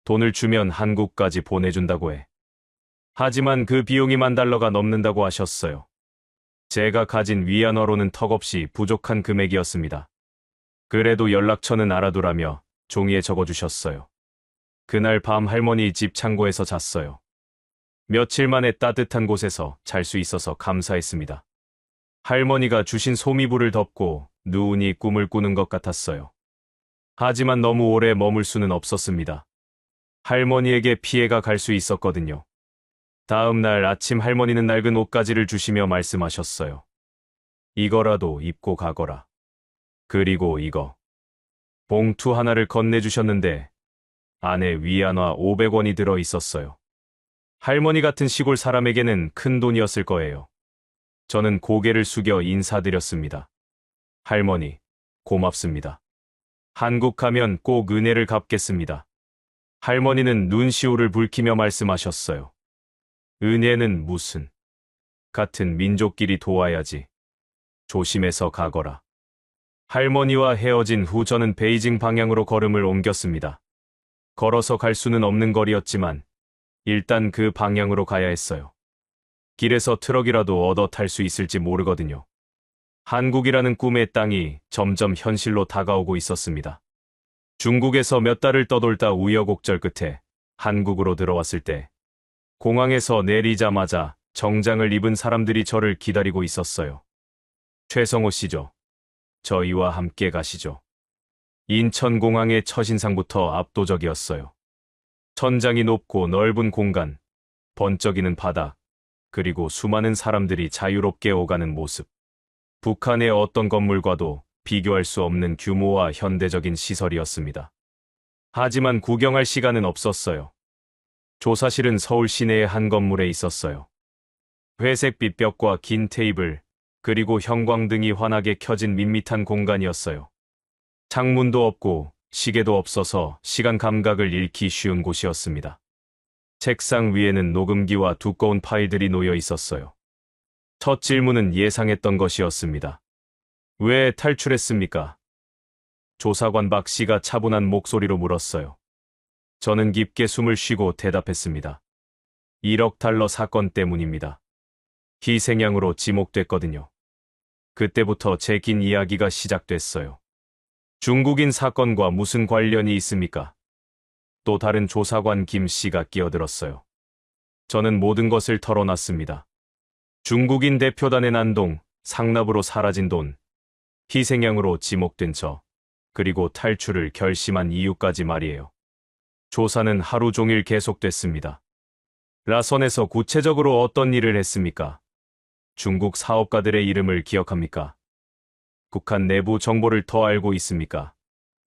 B: 돈을 주면 한국까지 보내준다고 해. 하지만 그 비용이 $10,000가 넘는다고 하셨어요. 제가 가진 위안화로는 턱없이 부족한 금액이었습니다. 그래도 연락처는 알아두라며 종이에 적어주셨어요. 그날 밤 할머니 집 창고에서 잤어요. 며칠 만에 따뜻한 곳에서 잘 수 있어서 감사했습니다. 할머니가 주신 소미불을 덮고 누운이 꿈을 꾸는 것 같았어요. 하지만 너무 오래 머물 수는 없었습니다. 할머니에게 피해가 갈 수 있었거든요. 다음 날 아침 할머니는 낡은 옷가지를 주시며 말씀하셨어요. 이거라도 입고 가거라. 그리고 이거. 봉투 하나를 건네주셨는데 안에 위안화 500원이 들어 있었어요. 할머니 같은 시골 사람에게는 큰 돈이었을 거예요. 저는 고개를 숙여 인사드렸습니다. 할머니, 고맙습니다. 한국 가면 꼭 은혜를 갚겠습니다. 할머니는 눈시울을 붉히며 말씀하셨어요. 은혜는 무슨? 같은 민족끼리 도와야지. 조심해서 가거라. 할머니와 헤어진 후 저는 베이징 방향으로 걸음을 옮겼습니다. 걸어서 갈 수는 없는 거리였지만 일단 그 방향으로 가야 했어요. 길에서 트럭이라도 얻어 탈 수 있을지 모르거든요. 한국이라는 꿈의 땅이 점점 현실로 다가오고 있었습니다. 중국에서 몇 달을 떠돌다 우여곡절 끝에 한국으로 들어왔을 때 공항에서 내리자마자 정장을 입은 사람들이 저를 기다리고 있었어요. 최성호 씨죠. 저희와 함께 가시죠. 인천공항의 첫인상부터 압도적이었어요. 천장이 높고 넓은 공간, 번쩍이는 바닥, 그리고 수많은 사람들이 자유롭게 오가는 모습. 북한의 어떤 건물과도 비교할 수 없는 규모와 현대적인 시설이었습니다. 하지만 구경할 시간은 없었어요. 조사실은 서울 시내의 한 건물에 있었어요. 회색빛 벽과 긴 테이블, 그리고 형광등이 환하게 켜진 밋밋한 공간이었어요. 창문도 없고 시계도 없어서 시간 감각을 잃기 쉬운 곳이었습니다. 책상 위에는 녹음기와 두꺼운 파일들이 놓여 있었어요. 첫 질문은 예상했던 것이었습니다. 왜 탈출했습니까? 조사관 박 씨가 차분한 목소리로 물었어요. 저는 깊게 숨을 쉬고 대답했습니다. 1억 달러 사건 때문입니다. 희생양으로 지목됐거든요. 그때부터 제 긴 이야기가 시작됐어요. 중국인 사건과 무슨 관련이 있습니까? 또 다른 조사관 김 씨가 끼어들었어요. 저는 모든 것을 털어놨습니다. 중국인 대표단의 난동, 상납으로 사라진 돈, 희생양으로 지목된 저, 그리고 탈출을 결심한 이유까지 말이에요. 조사는 하루 종일 계속됐습니다. 라선에서 구체적으로 어떤 일을 했습니까? 중국 사업가들의 이름을 기억합니까? 북한 내부 정보를 더 알고 있습니까?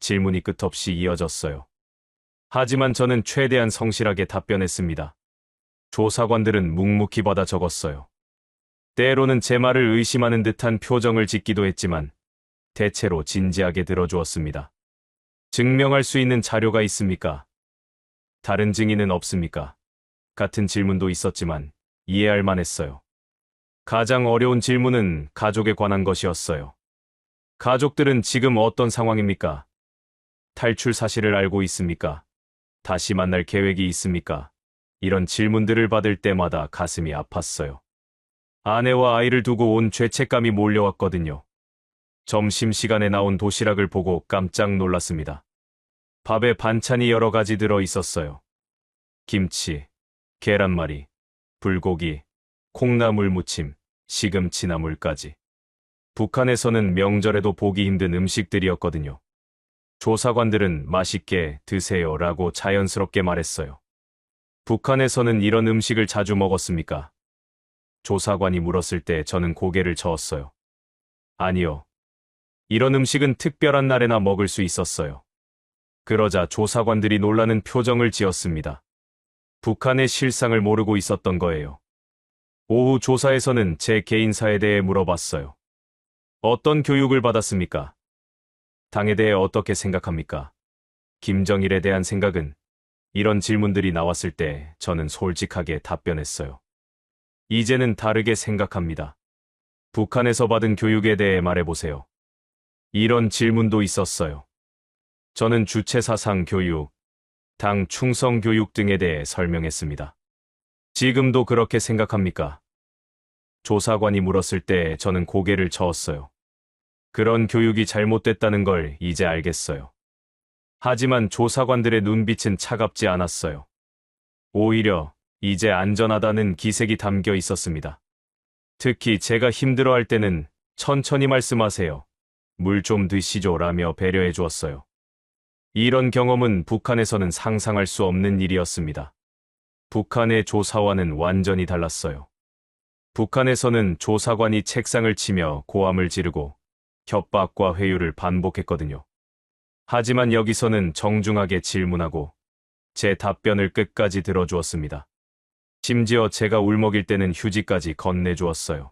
B: 질문이 끝없이 이어졌어요. 하지만 저는 최대한 성실하게 답변했습니다. 조사관들은 묵묵히 받아 적었어요. 때로는 제 말을 의심하는 듯한 표정을 짓기도 했지만 대체로 진지하게 들어주었습니다. 증명할 수 있는 자료가 있습니까? 다른 증인은 없습니까? 같은 질문도 있었지만 이해할 만했어요. 가장 어려운 질문은 가족에 관한 것이었어요. 가족들은 지금 어떤 상황입니까? 탈출 사실을 알고 있습니까? 다시 만날 계획이 있습니까? 이런 질문들을 받을 때마다 가슴이 아팠어요. 아내와 아이를 두고 온 죄책감이 몰려왔거든요. 점심시간에 나온 도시락을 보고 깜짝 놀랐습니다. 밥에 반찬이 여러 가지 들어 있었어요. 김치, 계란말이, 불고기, 콩나물 무침, 시금치나물까지. 북한에서는 명절에도 보기 힘든 음식들이었거든요. 조사관들은 맛있게 드세요 라고 자연스럽게 말했어요. 북한에서는 이런 음식을 자주 먹었습니까? 조사관이 물었을 때 저는 고개를 저었어요. 아니요. 이런 음식은 특별한 날에나 먹을 수 있었어요. 그러자 조사관들이 놀라는 표정을 지었습니다. 북한의 실상을 모르고 있었던 거예요. 오후 조사에서는 제 개인사에 대해 물어봤어요. 어떤 교육을 받았습니까? 당에 대해 어떻게 생각합니까? 김정일에 대한 생각은? 이런 질문들이 나왔을 때 저는 솔직하게 답변했어요. 이제는 다르게 생각합니다. 북한에서 받은 교육에 대해 말해보세요. 이런 질문도 있었어요. 저는 주체사상 교육, 당 충성 교육 등에 대해 설명했습니다. 지금도 그렇게 생각합니까? 조사관이 물었을 때 저는 고개를 저었어요. 그런 교육이 잘못됐다는 걸 이제 알겠어요. 하지만 조사관들의 눈빛은 차갑지 않았어요. 오히려 이제 안전하다는 기색이 담겨 있었습니다. 특히 제가 힘들어할 때는 천천히 말씀하세요. 물 좀 드시죠 라며 배려해 주었어요. 이런 경험은 북한에서는 상상할 수 없는 일이었습니다. 북한의 조사와는 완전히 달랐어요. 북한에서는 조사관이 책상을 치며 고함을 지르고 협박과 회유를 반복했거든요. 하지만 여기서는 정중하게 질문하고 제 답변을 끝까지 들어주었습니다. 심지어 제가 울먹일 때는 휴지까지 건네주었어요.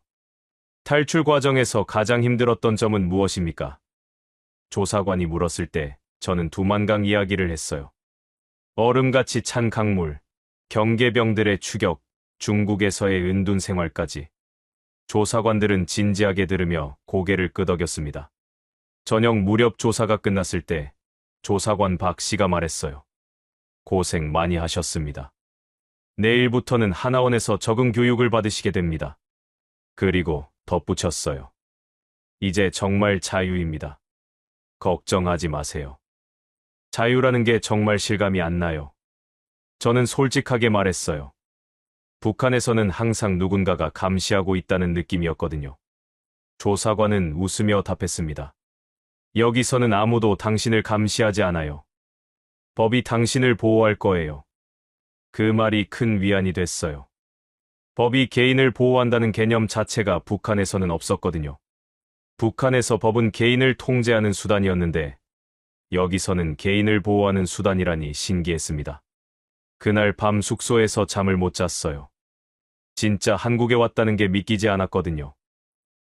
B: 탈출 과정에서 가장 힘들었던 점은 무엇입니까? 조사관이 물었을 때 저는 두만강 이야기를 했어요. 얼음같이 찬 강물, 경계병들의 추격, 중국에서의 은둔 생활까지. 조사관들은 진지하게 들으며 고개를 끄덕였습니다. 저녁 무렵 조사가 끝났을 때 조사관 박 씨가 말했어요. 고생 많이 하셨습니다. 내일부터는 하나원에서 적응 교육을 받으시게 됩니다. 그리고 덧붙였어요. 이제 정말 자유입니다. 걱정하지 마세요. 자유라는 게 정말 실감이 안 나요. 저는 솔직하게 말했어요. 북한에서는 항상 누군가가 감시하고 있다는 느낌이었거든요. 조사관은 웃으며 답했습니다. 여기서는 아무도 당신을 감시하지 않아요. 법이 당신을 보호할 거예요. 그 말이 큰 위안이 됐어요. 법이 개인을 보호한다는 개념 자체가 북한에서는 없었거든요. 북한에서 법은 개인을 통제하는 수단이었는데 여기서는 개인을 보호하는 수단이라니 신기했습니다. 그날 밤 숙소에서 잠을 못 잤어요. 진짜 한국에 왔다는 게 믿기지 않았거든요.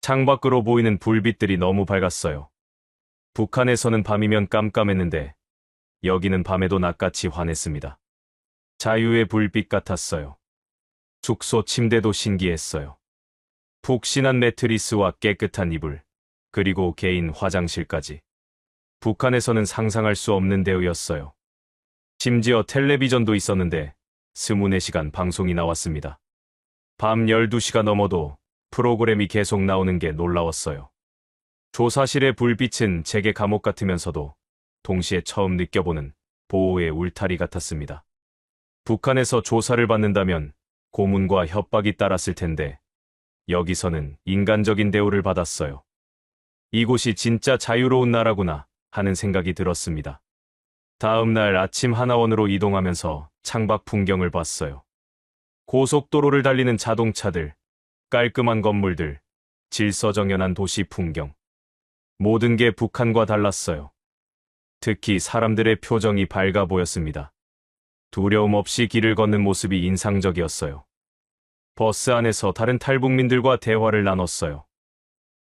B: 창밖으로 보이는 불빛들이 너무 밝았어요. 북한에서는 밤이면 깜깜했는데 여기는 밤에도 낮같이 환했습니다. 자유의 불빛 같았어요. 숙소 침대도 신기했어요. 푹신한 매트리스와 깨끗한 이불, 그리고 개인 화장실까지. 북한에서는 상상할 수 없는 대우였어요. 심지어 텔레비전도 있었는데 24시간 방송이 나왔습니다. 밤 12시가 넘어도 프로그램이 계속 나오는 게 놀라웠어요. 조사실의 불빛은 제게 감옥 같으면서도 동시에 처음 느껴보는 보호의 울타리 같았습니다. 북한에서 조사를 받는다면 고문과 협박이 따랐을 텐데 여기서는 인간적인 대우를 받았어요. 이곳이 진짜 자유로운 나라구나 하는 생각이 들었습니다. 다음 날 아침 하나원으로 이동하면서 창밖 풍경을 봤어요. 고속도로를 달리는 자동차들, 깔끔한 건물들, 질서정연한 도시 풍경. 모든 게 북한과 달랐어요. 특히 사람들의 표정이 밝아 보였습니다. 두려움 없이 길을 걷는 모습이 인상적이었어요. 버스 안에서 다른 탈북민들과 대화를 나눴어요.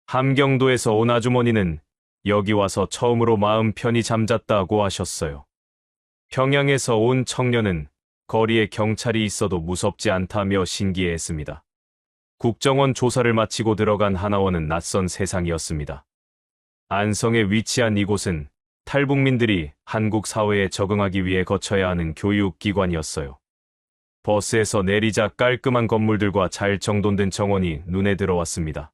B: 함경도에서 온 아주머니는 여기 와서 처음으로 마음 편히 잠잤다고 하셨어요. 평양에서 온 청년은 거리에 경찰이 있어도 무섭지 않다며 신기해했습니다. 국정원 조사를 마치고 들어간 하나원은 낯선 세상이었습니다. 안성에 위치한 이곳은 탈북민들이 한국 사회에 적응하기 위해 거쳐야 하는 교육기관이었어요. 버스에서 내리자 깔끔한 건물들과 잘 정돈된 정원이 눈에 들어왔습니다.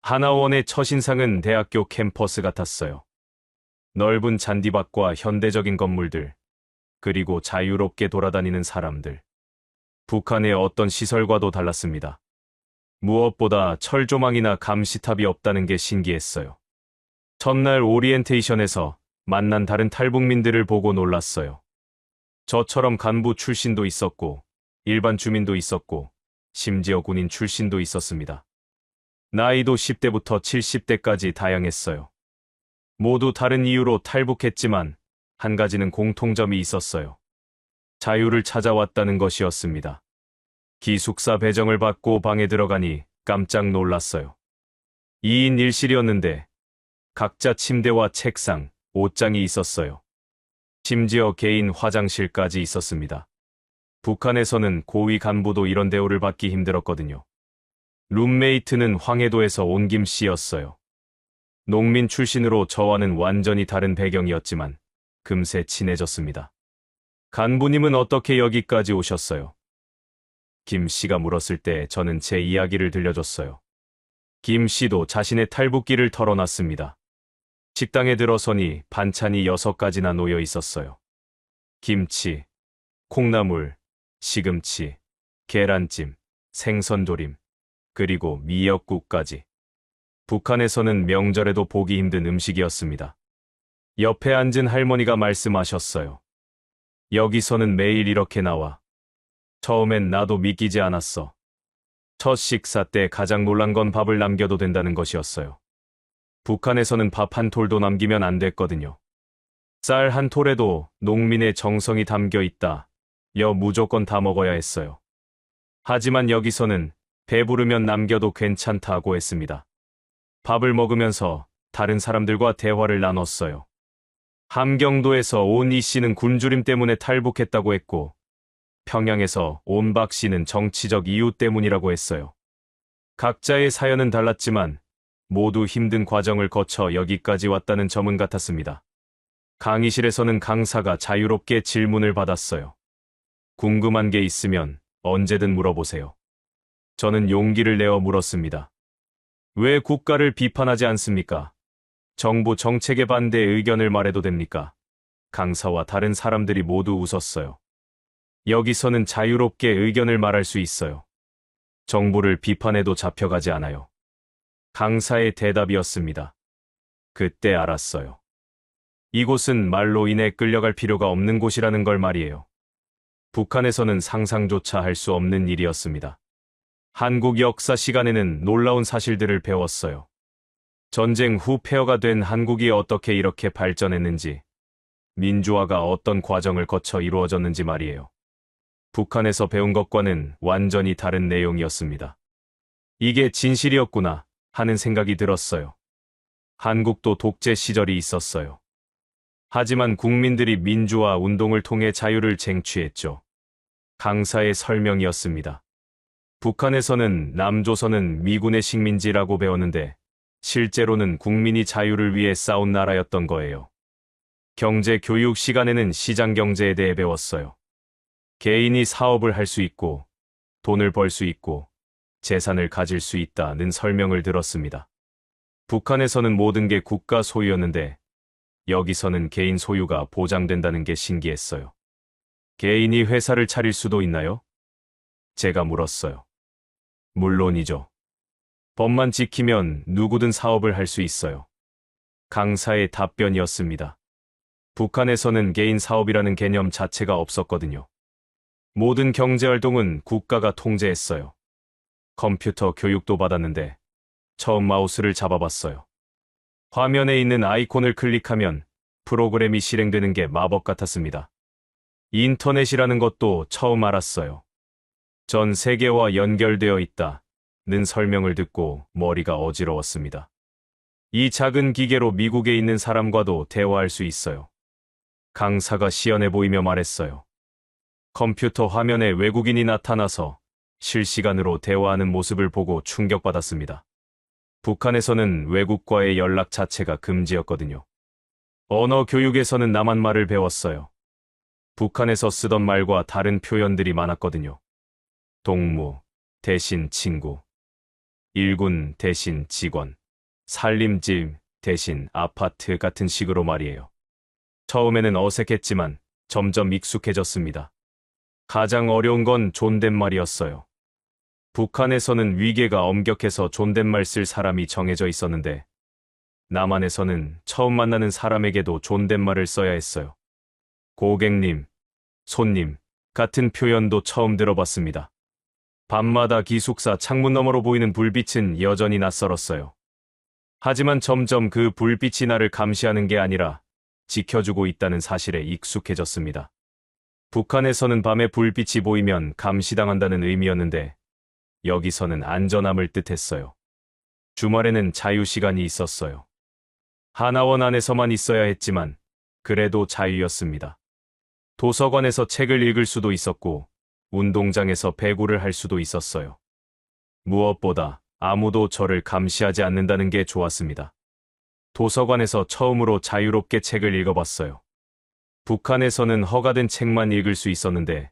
B: 하나원의 첫인상은 대학교 캠퍼스 같았어요. 넓은 잔디밭과 현대적인 건물들, 그리고 자유롭게 돌아다니는 사람들. 북한의 어떤 시설과도 달랐습니다. 무엇보다 철조망이나 감시탑이 없다는 게 신기했어요. 첫날 오리엔테이션에서 만난 다른 탈북민들을 보고 놀랐어요. 저처럼 간부 출신도 있었고, 일반 주민도 있었고, 심지어 군인 출신도 있었습니다. 나이도 10대부터 70대까지 다양했어요. 모두 다른 이유로 탈북했지만 한 가지는 공통점이 있었어요. 자유를 찾아왔다는 것이었습니다. 기숙사 배정을 받고 방에 들어가니 깜짝 놀랐어요. 2인 1실이었는데 각자 침대와 책상, 옷장이 있었어요. 심지어 개인 화장실까지 있었습니다. 북한에서는 고위 간부도 이런 대우를 받기 힘들었거든요. 룸메이트는 황해도에서 온 김 씨였어요. 농민 출신으로 저와는 완전히 다른 배경이었지만 금세 친해졌습니다. 간부님은 어떻게 여기까지 오셨어요? 김 씨가 물었을 때 저는 제 이야기를 들려줬어요. 김 씨도 자신의 탈북기를 털어놨습니다. 식당에 들어서니 반찬이 6가지나 놓여 있었어요. 김치, 콩나물, 시금치, 계란찜, 생선조림, 그리고 미역국까지. 북한에서는 명절에도 보기 힘든 음식이었습니다. 옆에 앉은 할머니가 말씀하셨어요. 여기서는 매일 이렇게 나와. 처음엔 나도 믿기지 않았어. 첫 식사 때 가장 놀란 건 밥을 남겨도 된다는 것이었어요. 북한에서는 밥 한 톨도 남기면 안 됐거든요. 쌀 한 톨에도 농민의 정성이 담겨 있다. 무조건 다 먹어야 했어요. 하지만 여기서는 배부르면 남겨도 괜찮다고 했습니다. 밥을 먹으면서 다른 사람들과 대화를 나눴어요. 함경도에서 온 이 씨는 굶주림 때문에 탈북했다고 했고, 평양에서 온 박 씨는 정치적 이유 때문이라고 했어요. 각자의 사연은 달랐지만 모두 힘든 과정을 거쳐 여기까지 왔다는 점은 같았습니다. 강의실에서는 강사가 자유롭게 질문을 받았어요. 궁금한 게 있으면 언제든 물어보세요. 저는 용기를 내어 물었습니다. 왜 국가를 비판하지 않습니까? 정부 정책에 반대 의견을 말해도 됩니까? 강사와 다른 사람들이 모두 웃었어요. 여기서는 자유롭게 의견을 말할 수 있어요. 정부를 비판해도 잡혀가지 않아요. 강사의 대답이었습니다. 그때 알았어요. 이곳은 말로 인해 끌려갈 필요가 없는 곳이라는 걸 말이에요. 북한에서는 상상조차 할 수 없는 일이었습니다. 한국 역사 시간에는 놀라운 사실들을 배웠어요. 전쟁 후 폐허가 된 한국이 어떻게 이렇게 발전했는지, 민주화가 어떤 과정을 거쳐 이루어졌는지 말이에요. 북한에서 배운 것과는 완전히 다른 내용이었습니다. 이게 진실이었구나 하는 생각이 들었어요. 한국도 독재 시절이 있었어요. 하지만 국민들이 민주화 운동을 통해 자유를 쟁취했죠. 강사의 설명이었습니다. 북한에서는 남조선은 미군의 식민지라고 배웠는데 실제로는 국민이 자유를 위해 싸운 나라였던 거예요. 경제 교육 시간에는 시장 경제에 대해 배웠어요. 개인이 사업을 할 수 있고 돈을 벌 수 있고 재산을 가질 수 있다는 설명을 들었습니다. 북한에서는 모든 게 국가 소유였는데 여기서는 개인 소유가 보장된다는 게 신기했어요. 개인이 회사를 차릴 수도 있나요? 제가 물었어요. 물론이죠. 법만 지키면 누구든 사업을 할 수 있어요. 강사의 답변이었습니다. 북한에서는 개인 사업이라는 개념 자체가 없었거든요. 모든 경제활동은 국가가 통제했어요. 컴퓨터 교육도 받았는데 처음 마우스를 잡아봤어요. 화면에 있는 아이콘을 클릭하면 프로그램이 실행되는 게 마법 같았습니다. 인터넷이라는 것도 처음 알았어요. 전 세계와 연결되어 있다는 설명을 듣고 머리가 어지러웠습니다. 이 작은 기계로 미국에 있는 사람과도 대화할 수 있어요. 강사가 시연해 보이며 말했어요. 컴퓨터 화면에 외국인이 나타나서 실시간으로 대화하는 모습을 보고 충격받았습니다. 북한에서는 외국과의 연락 자체가 금지였거든요. 언어 교육에서는 남한말을 배웠어요. 북한에서 쓰던 말과 다른 표현들이 많았거든요. 동무 대신 친구, 일군 대신 직원, 살림집 대신 아파트 같은 식으로 말이에요. 처음에는 어색했지만 점점 익숙해졌습니다. 가장 어려운 건 존댓말이었어요. 북한에서는 위계가 엄격해서 존댓말 쓸 사람이 정해져 있었는데 남한에서는 처음 만나는 사람에게도 존댓말을 써야 했어요. 고객님, 손님 같은 표현도 처음 들어봤습니다. 밤마다 기숙사 창문 너머로 보이는 불빛은 여전히 낯설었어요. 하지만 점점 그 불빛이 나를 감시하는 게 아니라 지켜주고 있다는 사실에 익숙해졌습니다. 북한에서는 밤에 불빛이 보이면 감시당한다는 의미였는데 여기서는 안전함을 뜻했어요. 주말에는 자유시간이 있었어요. 하나원 안에서만 있어야 했지만 그래도 자유였습니다. 도서관에서 책을 읽을 수도 있었고 운동장에서 배구를 할 수도 있었어요. 무엇보다 아무도 저를 감시하지 않는다는 게 좋았습니다. 도서관에서 처음으로 자유롭게 책을 읽어봤어요. 북한에서는 허가된 책만 읽을 수 있었는데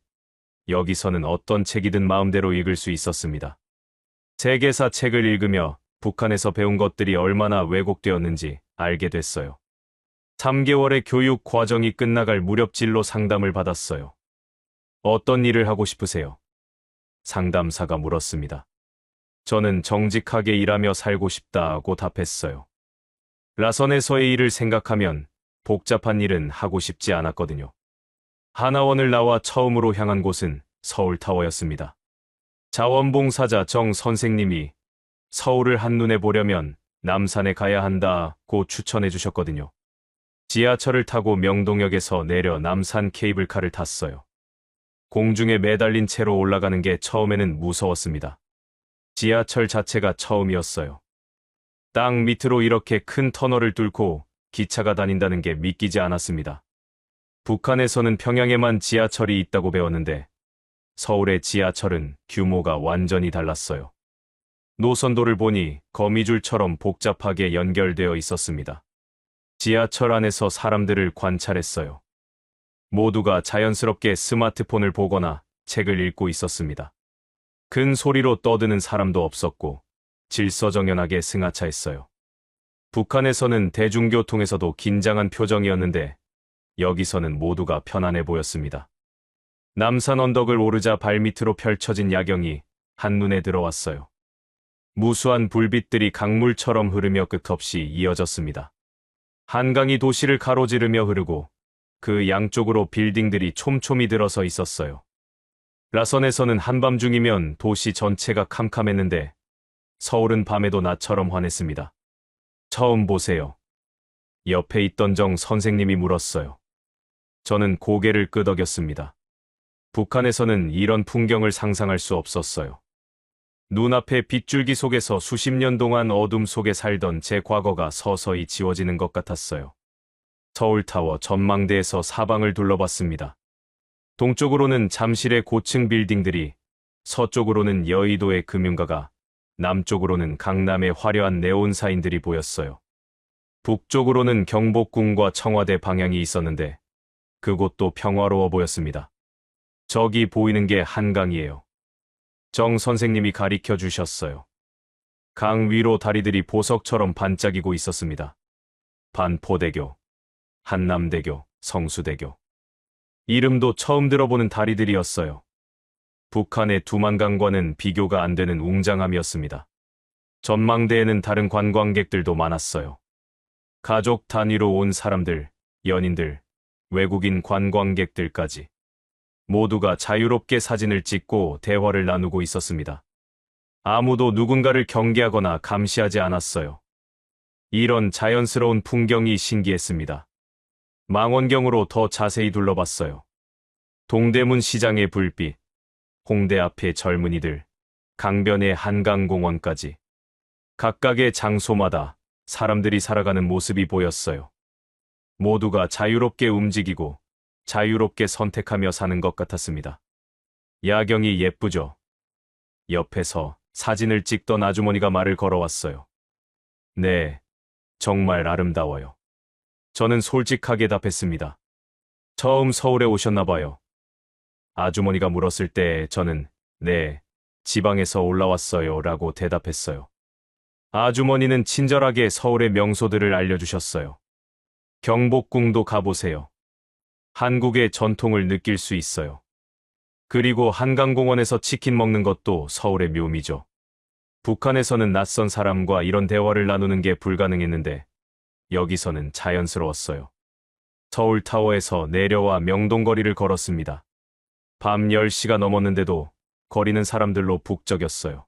B: 여기서는 어떤 책이든 마음대로 읽을 수 있었습니다. 세계사 책을 읽으며 북한에서 배운 것들이 얼마나 왜곡되었는지 알게 됐어요. 3개월의 교육 과정이 끝나갈 무렵 진로 상담을 받았어요. 어떤 일을 하고 싶으세요? 상담사가 물었습니다. 저는 정직하게 일하며 살고 싶다고 답했어요. 라선에서의 일을 생각하면 복잡한 일은 하고 싶지 않았거든요. 하나원을 나와 처음으로 향한 곳은 서울타워였습니다. 자원봉사자 정 선생님이 서울을 한눈에 보려면 남산에 가야 한다고 추천해 주셨거든요. 지하철을 타고 명동역에서 내려 남산 케이블카를 탔어요. 공중에 매달린 채로 올라가는 게 처음에는 무서웠습니다. 지하철 자체가 처음이었어요. 땅 밑으로 이렇게 큰 터널을 뚫고 기차가 다닌다는 게 믿기지 않았습니다. 북한에서는 평양에만 지하철이 있다고 배웠는데 서울의 지하철은 규모가 완전히 달랐어요. 노선도를 보니 거미줄처럼 복잡하게 연결되어 있었습니다. 지하철 안에서 사람들을 관찰했어요. 모두가 자연스럽게 스마트폰을 보거나 책을 읽고 있었습니다. 큰 소리로 떠드는 사람도 없었고 질서정연하게 승하차했어요. 북한에서는 대중교통에서도 긴장한 표정이었는데 여기서는 모두가 편안해 보였습니다. 남산 언덕을 오르자 발밑으로 펼쳐진 야경이 한눈에 들어왔어요. 무수한 불빛들이 강물처럼 흐르며 끝없이 이어졌습니다. 한강이 도시를 가로지르며 흐르고 그 양쪽으로 빌딩들이 촘촘히 들어서 있었어요. 라선에서는 한밤중이면 도시 전체가 캄캄했는데 서울은 밤에도 낮처럼 환했습니다. 처음 보세요. 옆에 있던 정 선생님이 물었어요. 저는 고개를 끄덕였습니다. 북한에서는 이런 풍경을 상상할 수 없었어요. 눈앞에 빗줄기 속에서 수십 년 동안 어둠 속에 살던 제 과거가 서서히 지워지는 것 같았어요. 서울타워 전망대에서 사방을 둘러봤습니다. 동쪽으로는 잠실의 고층 빌딩들이, 서쪽으로는 여의도의 금융가가, 남쪽으로는 강남의 화려한 네온사인들이 보였어요. 북쪽으로는 경복궁과 청와대 방향이 있었는데 그곳도 평화로워 보였습니다. 저기 보이는 게 한강이에요. 정 선생님이 가리켜 주셨어요. 강 위로 다리들이 보석처럼 반짝이고 있었습니다. 반포대교, 한남대교, 성수대교. 이름도 처음 들어보는 다리들이었어요. 북한의 두만강과는 비교가 안 되는 웅장함이었습니다. 전망대에는 다른 관광객들도 많았어요. 가족 단위로 온 사람들, 연인들, 외국인 관광객들까지. 모두가 자유롭게 사진을 찍고 대화를 나누고 있었습니다. 아무도 누군가를 경계하거나 감시하지 않았어요. 이런 자연스러운 풍경이 신기했습니다. 망원경으로 더 자세히 둘러봤어요. 동대문 시장의 불빛, 홍대 앞의 젊은이들, 강변의 한강공원까지. 각각의 장소마다 사람들이 살아가는 모습이 보였어요. 모두가 자유롭게 움직이고 자유롭게 선택하며 사는 것 같았습니다. 야경이 예쁘죠? 옆에서 사진을 찍던 아주머니가 말을 걸어왔어요. 네, 정말 아름다워요. 저는 솔직하게 답했습니다. 처음 서울에 오셨나 봐요. 아주머니가 물었을 때 저는 네, 지방에서 올라왔어요 라고 대답했어요. 아주머니는 친절하게 서울의 명소들을 알려주셨어요. 경복궁도 가보세요. 한국의 전통을 느낄 수 있어요. 그리고 한강공원에서 치킨 먹는 것도 서울의 묘미죠. 북한에서는 낯선 사람과 이런 대화를 나누는 게 불가능했는데 여기서는 자연스러웠어요. 서울타워에서 내려와 명동거리를 걸었습니다. 밤 10시가 넘었는데도 거리는 사람들로 북적였어요.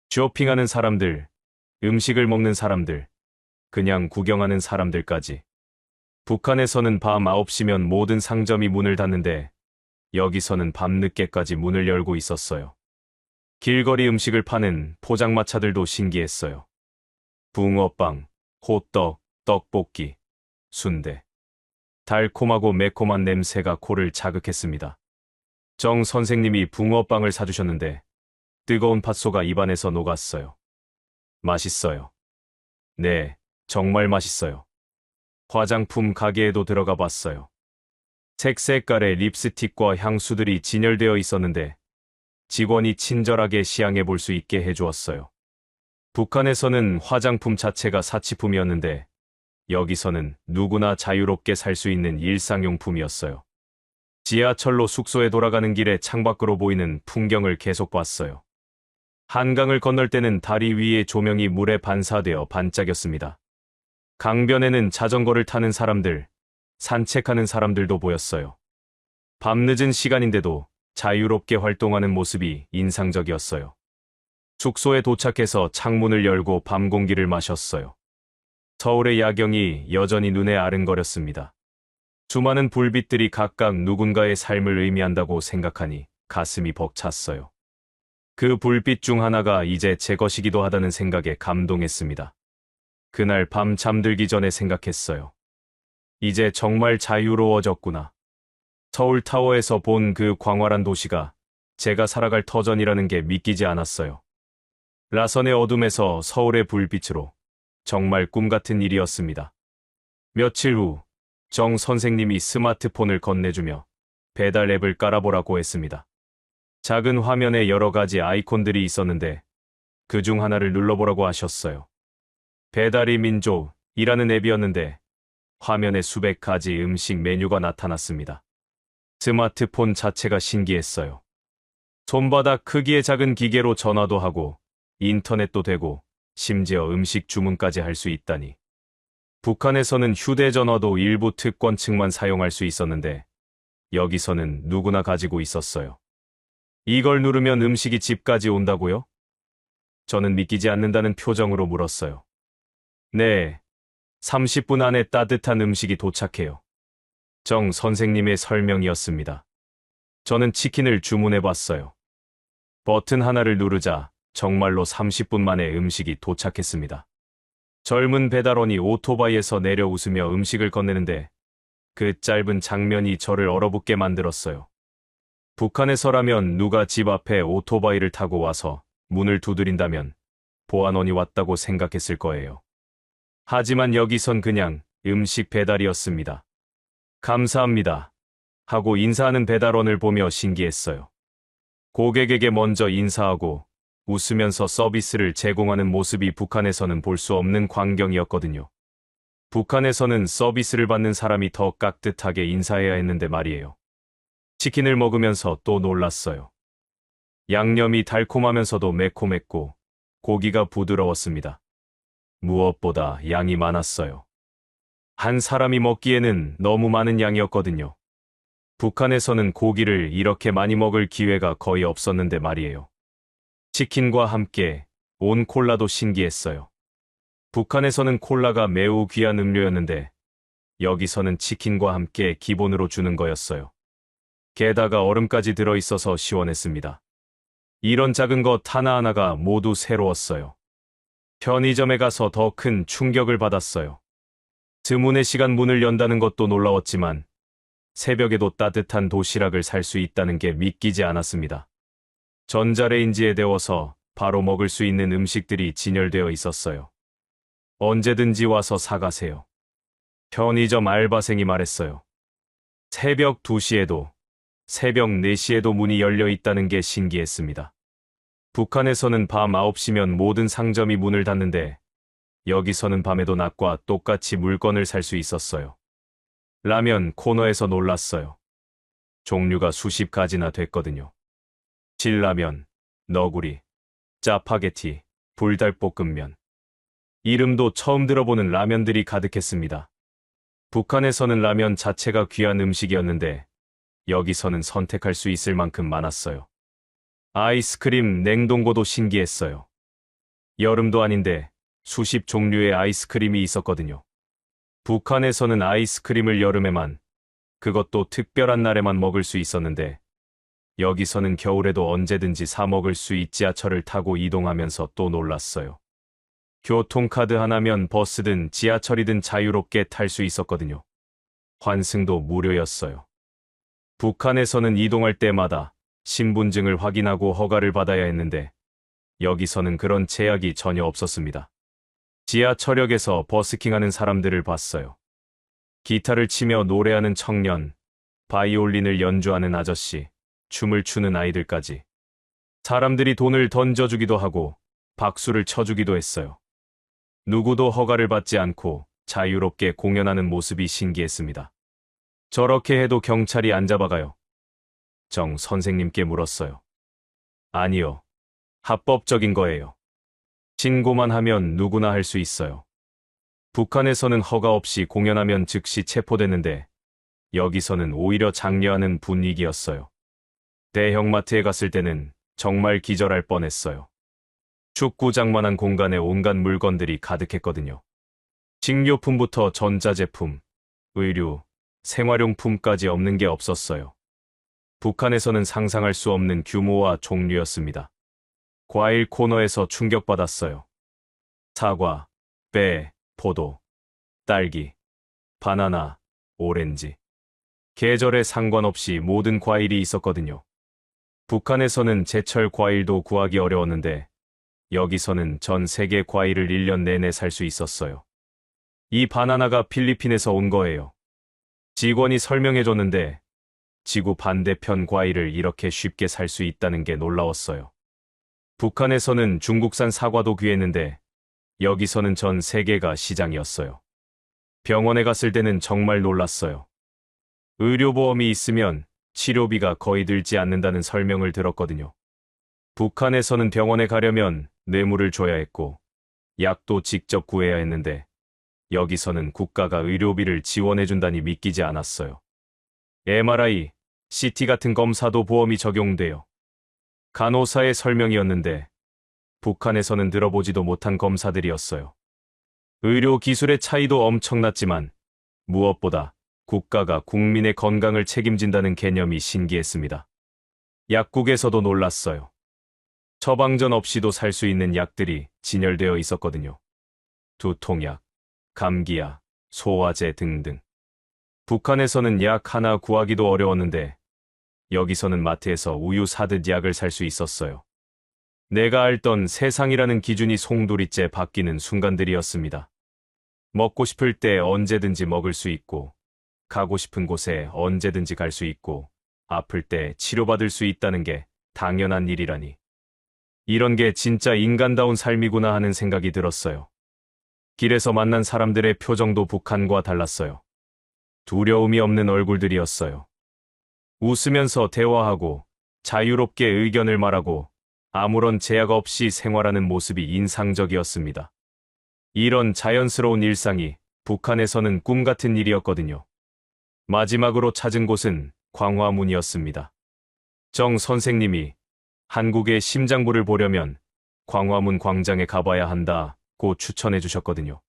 B: 쇼핑하는 사람들, 음식을 먹는 사람들, 그냥 구경하는 사람들까지. 북한에서는 밤 9시면 모든 상점이 문을 닫는데 여기서는 밤늦게까지 문을 열고 있었어요. 길거리 음식을 파는 포장마차들도 신기했어요. 붕어빵, 호떡, 떡볶이, 순대. 달콤하고 매콤한 냄새가 코를 자극했습니다. 정 선생님이 붕어빵을 사주셨는데 뜨거운 팥소가 입안에서 녹았어요. 맛있어요. 네, 정말 맛있어요. 화장품 가게에도 들어가 봤어요. 색색깔의 립스틱과 향수들이 진열되어 있었는데 직원이 친절하게 시향해 볼 수 있게 해주었어요. 북한에서는 화장품 자체가 사치품이었는데 여기서는 누구나 자유롭게 살 수 있는 일상용품이었어요. 지하철로 숙소에 돌아가는 길에 창밖으로 보이는 풍경을 계속 봤어요. 한강을 건널 때는 다리 위의 조명이 물에 반사되어 반짝였습니다. 강변에는 자전거를 타는 사람들, 산책하는 사람들도 보였어요. 밤늦은 시간인데도 자유롭게 활동하는 모습이 인상적이었어요. 숙소에 도착해서 창문을 열고 밤 공기를 마셨어요. 서울의 야경이 여전히 눈에 아른거렸습니다. 수많은 불빛들이 각각 누군가의 삶을 의미한다고 생각하니 가슴이 벅찼어요. 그 불빛 중 하나가 이제 제 것이기도 하다는 생각에 감동했습니다. 그날 밤 잠들기 전에 생각했어요. 이제 정말 자유로워졌구나. 서울타워에서 본 그 광활한 도시가 제가 살아갈 터전이라는 게 믿기지 않았어요. 라선의 어둠에서 서울의 불빛으로 정말 꿈같은 일이었습니다. 며칠 후 정 선생님이 스마트폰을 건네주며 배달 앱을 깔아보라고 했습니다. 작은 화면에 여러 가지 아이콘들이 있었는데 그중 하나를 눌러보라고 하셨어요. 배달이 민족이라는 앱이었는데 화면에 수백 가지 음식 메뉴가 나타났습니다. 스마트폰 자체가 신기했어요. 손바닥 크기의 작은 기계로 전화도 하고 인터넷도 되고 심지어 음식 주문까지 할 수 있다니. 북한에서는 휴대전화도 일부 특권층만 사용할 수 있었는데 여기서는 누구나 가지고 있었어요. 이걸 누르면 음식이 집까지 온다고요? 저는 믿기지 않는다는 표정으로 물었어요. 네, 30분 안에 따뜻한 음식이 도착해요. 정 선생님의 설명이었습니다. 저는 치킨을 주문해 봤어요. 버튼 하나를 누르자 정말로 30분 만에 음식이 도착했습니다. 젊은 배달원이 오토바이에서 내려 웃으며 음식을 건네는데 그 짧은 장면이 저를 얼어붙게 만들었어요. 북한에서라면 누가 집 앞에 오토바이를 타고 와서 문을 두드린다면 보안원이 왔다고 생각했을 거예요. 하지만 여기선 그냥 음식 배달이었습니다. 감사합니다. 하고 인사하는 배달원을 보며 신기했어요. 고객에게 먼저 인사하고 웃으면서 서비스를 제공하는 모습이 북한에서는 볼 수 없는 광경이었거든요. 북한에서는 서비스를 받는 사람이 더 깍듯하게 인사해야 했는데 말이에요. 치킨을 먹으면서 또 놀랐어요. 양념이 달콤하면서도 매콤했고 고기가 부드러웠습니다. 무엇보다 양이 많았어요. 한 사람이 먹기에는 너무 많은 양이었거든요. 북한에서는 고기를 이렇게 많이 먹을 기회가 거의 없었는데 말이에요. 치킨과 함께 온 콜라도 신기했어요. 북한에서는 콜라가 매우 귀한 음료였는데 여기서는 치킨과 함께 기본으로 주는 거였어요. 게다가 얼음까지 들어있어서 시원했습니다. 이런 작은 것 하나하나가 모두 새로웠어요. 편의점에 가서 더 큰 충격을 받았어요. 드문의 시간 문을 연다는 것도 놀라웠지만 새벽에도 따뜻한 도시락을 살 수 있다는 게 믿기지 않았습니다. 전자레인지에 데워서 바로 먹을 수 있는 음식들이 진열되어 있었어요. 언제든지 와서 사가세요. 편의점 알바생이 말했어요. 새벽 2시에도, 새벽 4시에도 문이 열려 있다는 게 신기했습니다. 북한에서는 밤 9시면 모든 상점이 문을 닫는데 여기서는 밤에도 낮과 똑같이 물건을 살 수 있었어요. 라면 코너에서 놀랐어요. 종류가 수십 가지나 됐거든요. 진라면, 너구리, 짜파게티, 불달볶음면. 이름도 처음 들어보는 라면들이 가득했습니다. 북한에서는 라면 자체가 귀한 음식이었는데 여기서는 선택할 수 있을 만큼 많았어요. 아이스크림 냉동고도 신기했어요. 여름도 아닌데 수십 종류의 아이스크림이 있었거든요. 북한에서는 아이스크림을 여름에만, 그것도 특별한 날에만 먹을 수 있었는데 여기서는 겨울에도 언제든지 사 먹을 수 있. 지하철을 타고 이동하면서 또 놀랐어요. 교통카드 하나면 버스든 지하철이든 자유롭게 탈 수 있었거든요. 환승도 무료였어요. 북한에서는 이동할 때마다 신분증을 확인하고 허가를 받아야 했는데 여기서는 그런 제약이 전혀 없었습니다. 지하철역에서 버스킹하는 사람들을 봤어요. 기타를 치며 노래하는 청년, 바이올린을 연주하는 아저씨, 춤을 추는 아이들까지. 사람들이 돈을 던져주기도 하고 박수를 쳐주기도 했어요. 누구도 허가를 받지 않고 자유롭게 공연하는 모습이 신기했습니다. 저렇게 해도 경찰이 안 잡아가요? 정 선생님께 물었어요. 아니요. 합법적인 거예요. 신고만 하면 누구나 할 수 있어요. 북한에서는 허가 없이 공연하면 즉시 체포되는데 여기서는 오히려 장려하는 분위기였어요. 대형마트에 갔을 때는 정말 기절할 뻔했어요. 축구장만한 공간에 온갖 물건들이 가득했거든요. 식료품부터 전자제품, 의류, 생활용품까지 없는 게 없었어요. 북한에서는 상상할 수 없는 규모와 종류였습니다. 과일 코너에서 충격받았어요. 사과, 배, 포도, 딸기, 바나나, 오렌지. 계절에 상관없이 모든 과일이 있었거든요. 북한에서는 제철 과일도 구하기 어려웠는데 여기서는 전 세계 과일을 1년 내내 살 수 있었어요. 이 바나나가 필리핀에서 온 거예요. 직원이 설명해줬는데 지구 반대편 과일을 이렇게 쉽게 살 수 있다는 게 놀라웠어요. 북한에서는 중국산 사과도 귀했는데 여기서는 전 세계가 시장이었어요. 병원에 갔을 때는 정말 놀랐어요. 의료보험이 있으면 치료비가 거의 들지 않는다는 설명을 들었거든요. 북한에서는 병원에 가려면 뇌물을 줘야 했고 약도 직접 구해야 했는데 여기서는 국가가 의료비를 지원해준다니 믿기지 않았어요. MRI, CT 같은 검사도 보험이 적용돼요. 간호사의 설명이었는데 북한에서는 들어보지도 못한 검사들이었어요. 의료 기술의 차이도 엄청났지만 무엇보다 국가가 국민의 건강을 책임진다는 개념이 신기했습니다. 약국에서도 놀랐어요. 처방전 없이도 살 수 있는 약들이 진열되어 있었거든요. 두통약, 감기약, 소화제 등등. 북한에서는 약 하나 구하기도 어려웠는데 여기서는 마트에서 우유 사듯 약을 살 수 있었어요. 내가 알던 세상이라는 기준이 송두리째 바뀌는 순간들이었습니다. 먹고 싶을 때 언제든지 먹을 수 있고, 가고 싶은 곳에 언제든지 갈 수 있고, 아플 때 치료받을 수 있다는 게 당연한 일이라니. 이런 게 진짜 인간다운 삶이구나 하는 생각이 들었어요. 길에서 만난 사람들의 표정도 북한과 달랐어요. 두려움이 없는 얼굴들이었어요. 웃으면서 대화하고 자유롭게 의견을 말하고 아무런 제약 없이 생활하는 모습이 인상적이었습니다. 이런 자연스러운 일상이 북한에서는 꿈 같은 일이었거든요. 마지막으로 찾은 곳은 광화문이었습니다. 정 선생님이 한국의 심장부를 보려면 광화문 광장에 가봐야 한다고 추천해 주셨거든요.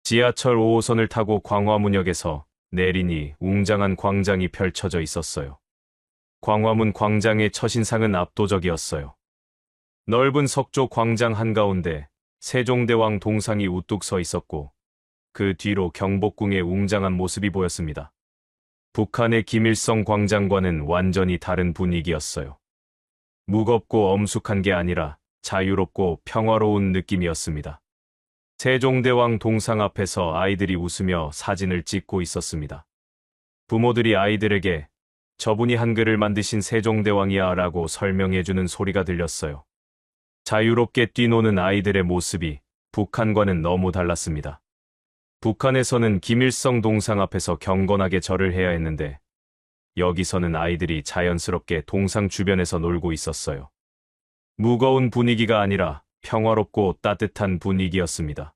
B: 지하철 5호선을 타고 광화문역에서 내리니 웅장한 광장이 펼쳐져 있었어요. 광화문 광장의 첫인상은 압도적이었어요. 넓은 석조 광장 한가운데 세종대왕 동상이 우뚝 서 있었고 그 뒤로 경복궁의 웅장한 모습이 보였습니다. 북한의 김일성 광장과는 완전히 다른 분위기였어요. 무겁고 엄숙한 게 아니라 자유롭고 평화로운 느낌이었습니다. 세종대왕 동상 앞에서 아이들이 웃으며 사진을 찍고 있었습니다. 부모들이 아이들에게 저분이 한글을 만드신 세종대왕이야 라고 설명해주는 소리가 들렸어요. 자유롭게 뛰노는 아이들의 모습이 북한과는 너무 달랐습니다. 북한에서는 김일성 동상 앞에서 경건하게 절을 해야 했는데 여기서는 아이들이 자연스럽게 동상 주변에서 놀고 있었어요. 무거운 분위기가 아니라 평화롭고 따뜻한 분위기였습니다.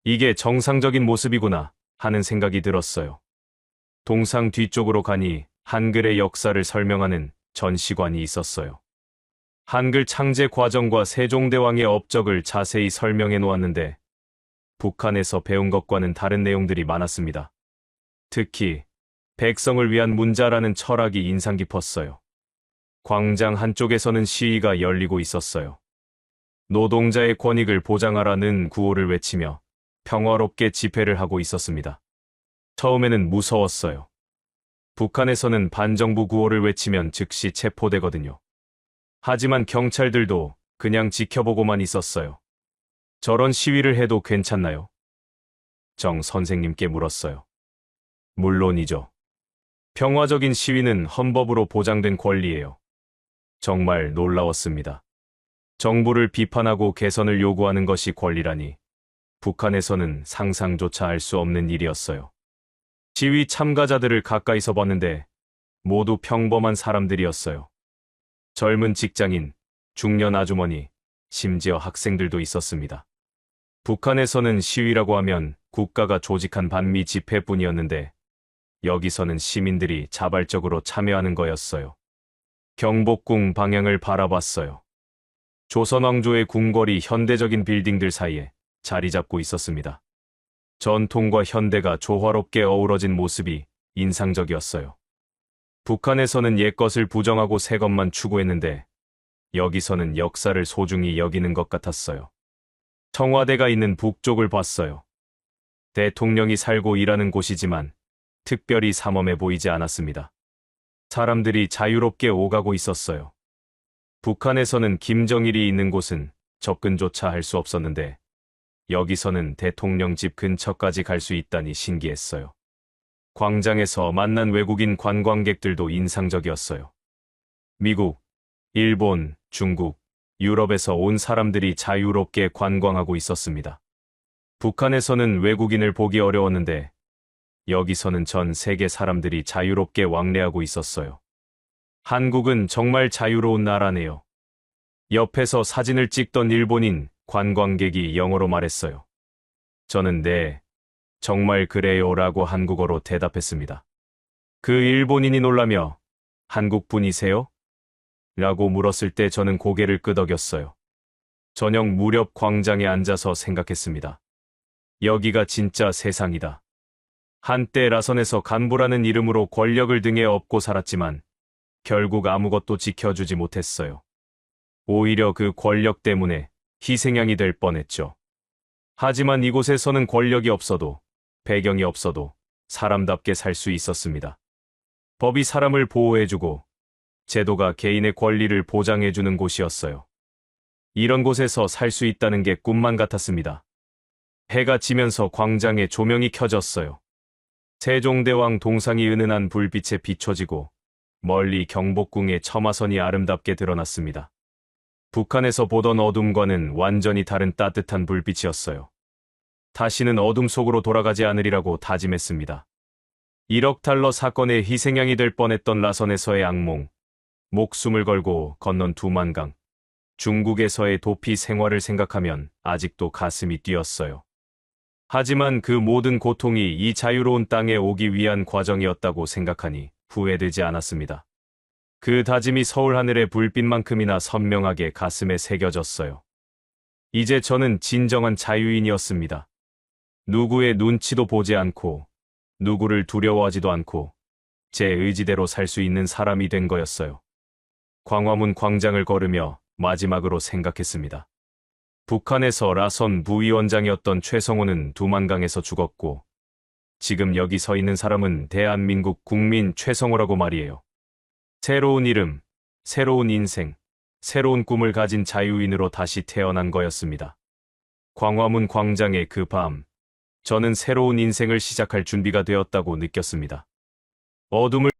B: 이게 정상적인 모습이구나 하는 생각이 들었어요. 동상 뒤쪽으로 가니 한글의 역사를 설명하는 전시관이 있었어요. 한글 창제 과정과 세종대왕의 업적을 자세히 설명해 놓았는데 북한에서 배운 것과는 다른 내용들이 많았습니다. 특히 백성을 위한 문자라는 철학이 인상 깊었어요. 광장 한쪽에서는 시위가 열리고 있었어요. 노동자의 권익을 보장하라는 구호를 외치며 평화롭게 집회를 하고 있었습니다. 처음에는 무서웠어요. 북한에서는 반정부 구호를 외치면 즉시 체포되거든요. 하지만 경찰들도 그냥 지켜보고만 있었어요. 저런 시위를 해도 괜찮나요? 정 선생님께 물었어요. 물론이죠. 평화적인 시위는 헌법으로 보장된 권리예요. 정말 놀라웠습니다. 정부를 비판하고 개선을 요구하는 것이 권리라니 북한에서는 상상조차 할 수 없는 일이었어요. 시위 참가자들을 가까이서 봤는데 모두 평범한 사람들이었어요. 젊은 직장인, 중년 아주머니, 심지어 학생들도 있었습니다. 북한에서는 시위라고 하면 국가가 조직한 반미 집회뿐이었는데 여기서는 시민들이 자발적으로 참여하는 거였어요. 경복궁 방향을 바라봤어요. 조선왕조의 궁궐이 현대적인 빌딩들 사이에 자리 잡고 있었습니다. 전통과 현대가 조화롭게 어우러진 모습이 인상적이었어요. 북한에서는 옛것을 부정하고 새것만 추구했는데 여기서는 역사를 소중히 여기는 것 같았어요. 청와대가 있는 북쪽을 봤어요. 대통령이 살고 일하는 곳이지만 특별히 삼엄해 보이지 않았습니다. 사람들이 자유롭게 오가고 있었어요. 북한에서는 김정일이 있는 곳은 접근조차 할 수 없었는데 여기서는 대통령 집 근처까지 갈 수 있다니 신기했어요. 광장에서 만난 외국인 관광객들도 인상적이었어요. 미국, 일본, 중국, 유럽에서 온 사람들이 자유롭게 관광하고 있었습니다. 북한에서는 외국인을 보기 어려웠는데 여기서는 전 세계 사람들이 자유롭게 왕래하고 있었어요. 한국은 정말 자유로운 나라네요. 옆에서 사진을 찍던 일본인 관광객이 영어로 말했어요. 저는 네, 정말 그래요? 라고 한국어로 대답했습니다. 그 일본인이 놀라며 한국 분이세요? 라고 물었을 때 저는 고개를 끄덕였어요. 저녁 무렵 광장에 앉아서 생각했습니다. 여기가 진짜 세상이다. 한때 라선에서 간부라는 이름으로 권력을 등에 업고 살았지만 결국 아무것도 지켜주지 못했어요. 오히려 그 권력 때문에 희생양이 될 뻔했죠. 하지만 이곳에서는 권력이 없어도 배경이 없어도 사람답게 살 수 있었습니다. 법이 사람을 보호해주고 제도가 개인의 권리를 보장해주는 곳이었어요. 이런 곳에서 살 수 있다는 게 꿈만 같았습니다. 해가 지면서 광장에 조명이 켜졌어요. 세종대왕 동상이 은은한 불빛에 비춰지고 멀리 경복궁의 처마선이 아름답게 드러났습니다. 북한에서 보던 어둠과는 완전히 다른 따뜻한 불빛이었어요. 다시는 어둠 속으로 돌아가지 않으리라고 다짐했습니다. 1억 달러 사건의 희생양이 될 뻔했던 라선에서의 악몽, 목숨을 걸고 건넌 두만강, 중국에서의 도피 생활을 생각하면 아직도 가슴이 뛰었어요. 하지만 그 모든 고통이 이 자유로운 땅에 오기 위한 과정이었다고 생각하니 후회되지 않았습니다. 그 다짐이 서울 하늘의 불빛만큼이나 선명하게 가슴에 새겨졌어요. 이제 저는 진정한 자유인이었습니다. 누구의 눈치도 보지 않고 누구를 두려워하지도 않고 제 의지대로 살 수 있는 사람이 된 거였어요. 광화문 광장을 걸으며 마지막으로 생각했습니다. 북한에서 라선 부위원장이었던 최성호는 두만강에서 죽었고 지금 여기 서 있는 사람은 대한민국 국민 최성호라고 말이에요. 새로운 이름, 새로운 인생, 새로운 꿈을 가진 자유인으로 다시 태어난 거였습니다. 광화문 광장의 그 밤, 저는 새로운 인생을 시작할 준비가 되었다고 느꼈습니다. 어둠을